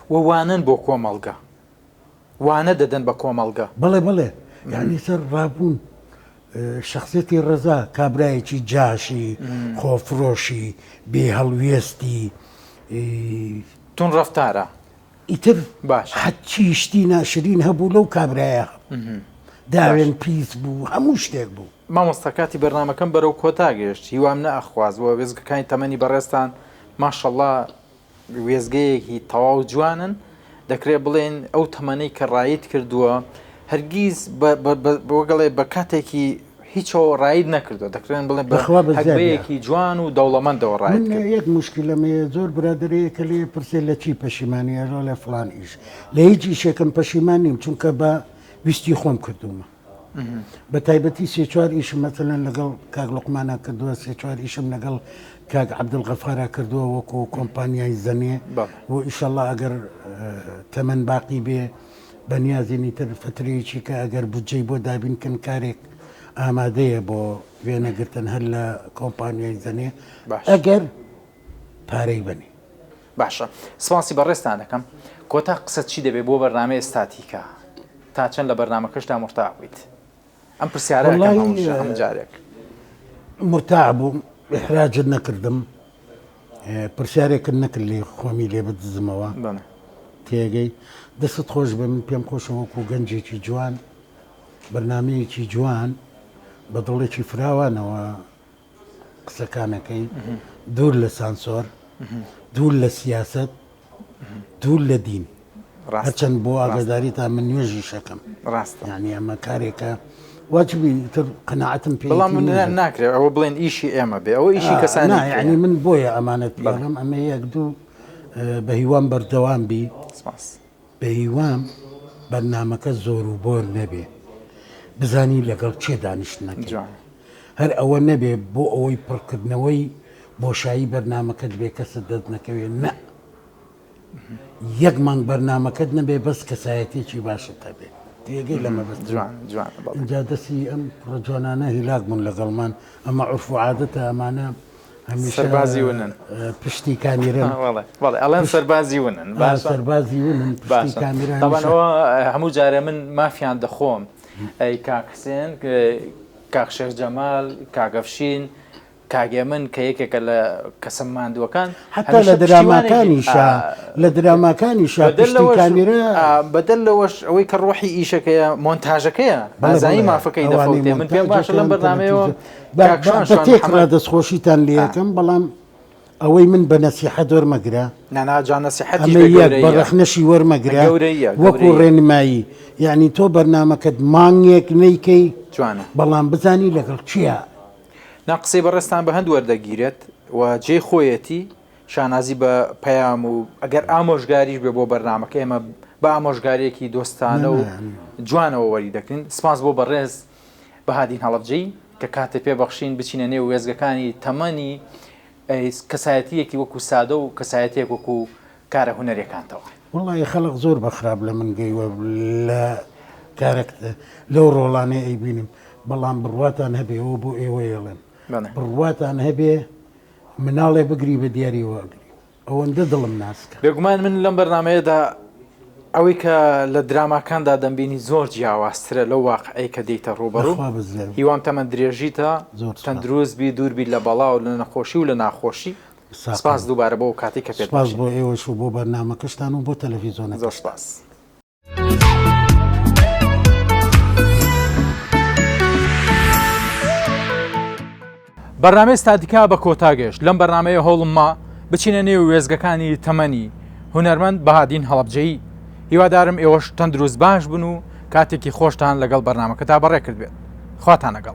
وانن بۆ کۆمەڵگە وانە دەدەن بە کۆمەڵگە بڵێ یعنی سەر ڕابوون شخصێتی ڕەزا کابرایەکی جاشی خۆفرۆشی بێ هەڵوێستی تون ڕەفتارە ئیتر باش حەچی شتی ناشرین هەبوو لەو کابرایە داوێن پیس بوو هەموو شتێک بوو مامۆستاکاتی بەرنامەکەم بەرەو کۆتا گەشت هیوام نەئەخوازەوە وێزگەکانی تەمەنی بەڕێستان ماشەڵڵا وێزگەیەکی تەواو جوانن دەکرێت بڵێن ئەو تەمەنەی کە ڕایت کردووە هەرگیز بۆگەڵێ بە کاتێکی هیچەوە ڕاید نەکردو دەکرێن بڵێن بەیەکی جوان و دەوڵەمەندەوە ڕایت کرد یەک مشکلەمەیە زۆر برادرەیەکە لێ پرسێ لە چی پەشیمانیەڕۆ لە فڵان ئیش لە هیچ ئیشێکم پەشیمان نیم چونکە بە ویستی خۆم کردومە بە تایبەتی سێ چوار ئیشم مەسەلەن لەگەڵ کاک لوقمانە کردووە سێ چوار ئیشم لەگەڵ کاک عەبدولغەفارە کردووە وەکو کۆمپانیای زەنێ و ئیشەڵڵا ئەگەر تەمەن باقی بێ بەنیازێنی تر فترەیەکی کە ئەگەر بودجەی بۆ دابینکن کارێک ئامادەیە بۆ وێنەگرتن هەر لە کۆمپانیای زەنێ ئەگەر پارەی بنی باشە سپاسی بەڕێستان دەکەم کۆتا قسە چی دەبێت بۆ بەرنامەی ئێستاتیکە تا چەند لە بەرنامەکەشدا مرتاح بوویت ئەم پرسیارە هەم جارێک مرتاح بووم ئحراجت نەکردم پرسیارێکت نەکرد لێ خۆمی لێ بدزمەوە تێگەی دەست خۆش بە من پێم خۆشە وەکو گەنجێکی جوان بەرنامەیەکی جوان بە دڵێکی فراوانەوە قسەکانەکەی دوور لە سانسۆر دوور لە سیاست دوور لە دین ڕاست هەرچەند بۆ ئاگاداری تا من نوێژی شەکەم ڕاستە یعنی ئەمە کارێکە واجبی تر قەناعەتم پێ بەڵام من ناکرێت ئەوە بڵێن ئیشی ئێمە بێ ئەوە ئیشی کەسانی یعنی من بۆیە ئەمانەت پێڵم ئەمە یەک دوو بە هیوام بەردەوام بی سپاس بە هیوام بەرنامەکە زۆر و بۆر نەبێ بزانی لەگەڵ چێ دانیشتنەکە جوان هەر ئەوە نەبێ بۆ ئەوەی پڕکردنەوەی بۆشایی بەرنامەکەت بێ کەسە دەست نەکەوێ نە یەک مانگ بەرنامەکەت نەبێ بەس کەسایەتێکی باشت هەبێ تێگەی لەمە بەست جوان جوان اینجا دەستی ئەم ڕۆژوانانە هیلاک بوون لەگەڵمان ئەمە عورف و عادەتە ئەمانە هەمیشە سەربازی ونن پشتی کامیرەن بەڵێ ئەڵێن سەربازی ونن سەربازی ونن پشتی کامیرە تاوانەوە هەموو جارە من مافیان دەخۆم ئەی کاکسێن کاکشێخ جەمال کاگەفشین کاگێ من کە یەکێکە لە کەسە ماندووەکان حتا لە دراماکانیشە لە دراماکانیشە پشتی کامیرە بەدەل لەوەش ئەوەی کە ڕۆحی ئیشەکەیە مۆنتاژەکەیە ئازایی مافەکەی دەفەوتێ من پێم باشە لەم بەرنامەیەوە بەتێکڕا دەستخۆشیتان لێ یەکەم بەڵام ئەوەی من بە نەسیحەت وەرمەگرە ناناجان نەسیحەتی یەک بەڕەخنەشی وەرمەگرە وەکو ڕێنمایی یعنی تۆ بەرنامەکەت مانگێک نەیکەی جوانە بەڵام بزانی لەگەڵ چییە ناقسەی بەڕێستان بە هەند وەردەگیرێت و جێ خۆیەتی شانازی بە پەیام و ئەگەر ئامۆژگاریش بێ بۆ بەرنامەکە ئێمە بە ئامۆژگارێکی دۆستانە و جوانەوە وەری دەکەین سپاس بۆ بەڕێز بەهادین هەڵەبجەی کە کاتێ پێبەخشین بچینە نێو وێزگەکانی تەمەنی کەسایەتیەکی وەکو سادە و کەسایەتێک وەکو کارە هونەرەکانتەوە وڵی خەڵق زۆر بەخراپ لە من گەیوە لە کارێک لەو ڕۆڵانەیە ئەیبینم بەڵام بڕواتان هەبێەوە بۆ ئێوە ێڵێن بڕواتان هەبێ مناڵێ بگری بە دیاری وەگری ئەوەندە دڵم ناسکە بێگومان من لەم بەرنمەیەدا ئەوەی کە لە دراماکاندا دەمبینی زۆر جیاوازترە لەو واقعەی کە دەیتە ڕوبەڕوو هیوام تەمە درێژیتە تەندروست بی دووربی لە بەڵا و لە نەخۆشی و لە ناخۆشی سپاس دووبارە بۆ کاتی کە پێ سپاس بۆ ئێوەش و بۆ بەرنامەکەشتان و بۆ تەلەڤیزۆنە زۆر سپاس. بەرنامەی ستاتیکا بە کۆتاگەشت لەم بەرنمەیە هەوڵمما بچینە نێو وێزگەکانی تەمەنی هونەرمەند بەهادین هەڵەبجەیی هیوادارم ئێوەش تەندروست باش بن و کاتێکی خۆشتان لەگەڵ بەرنامەکەتا بەڕێ کرد بێت خواتان لەگەڵ.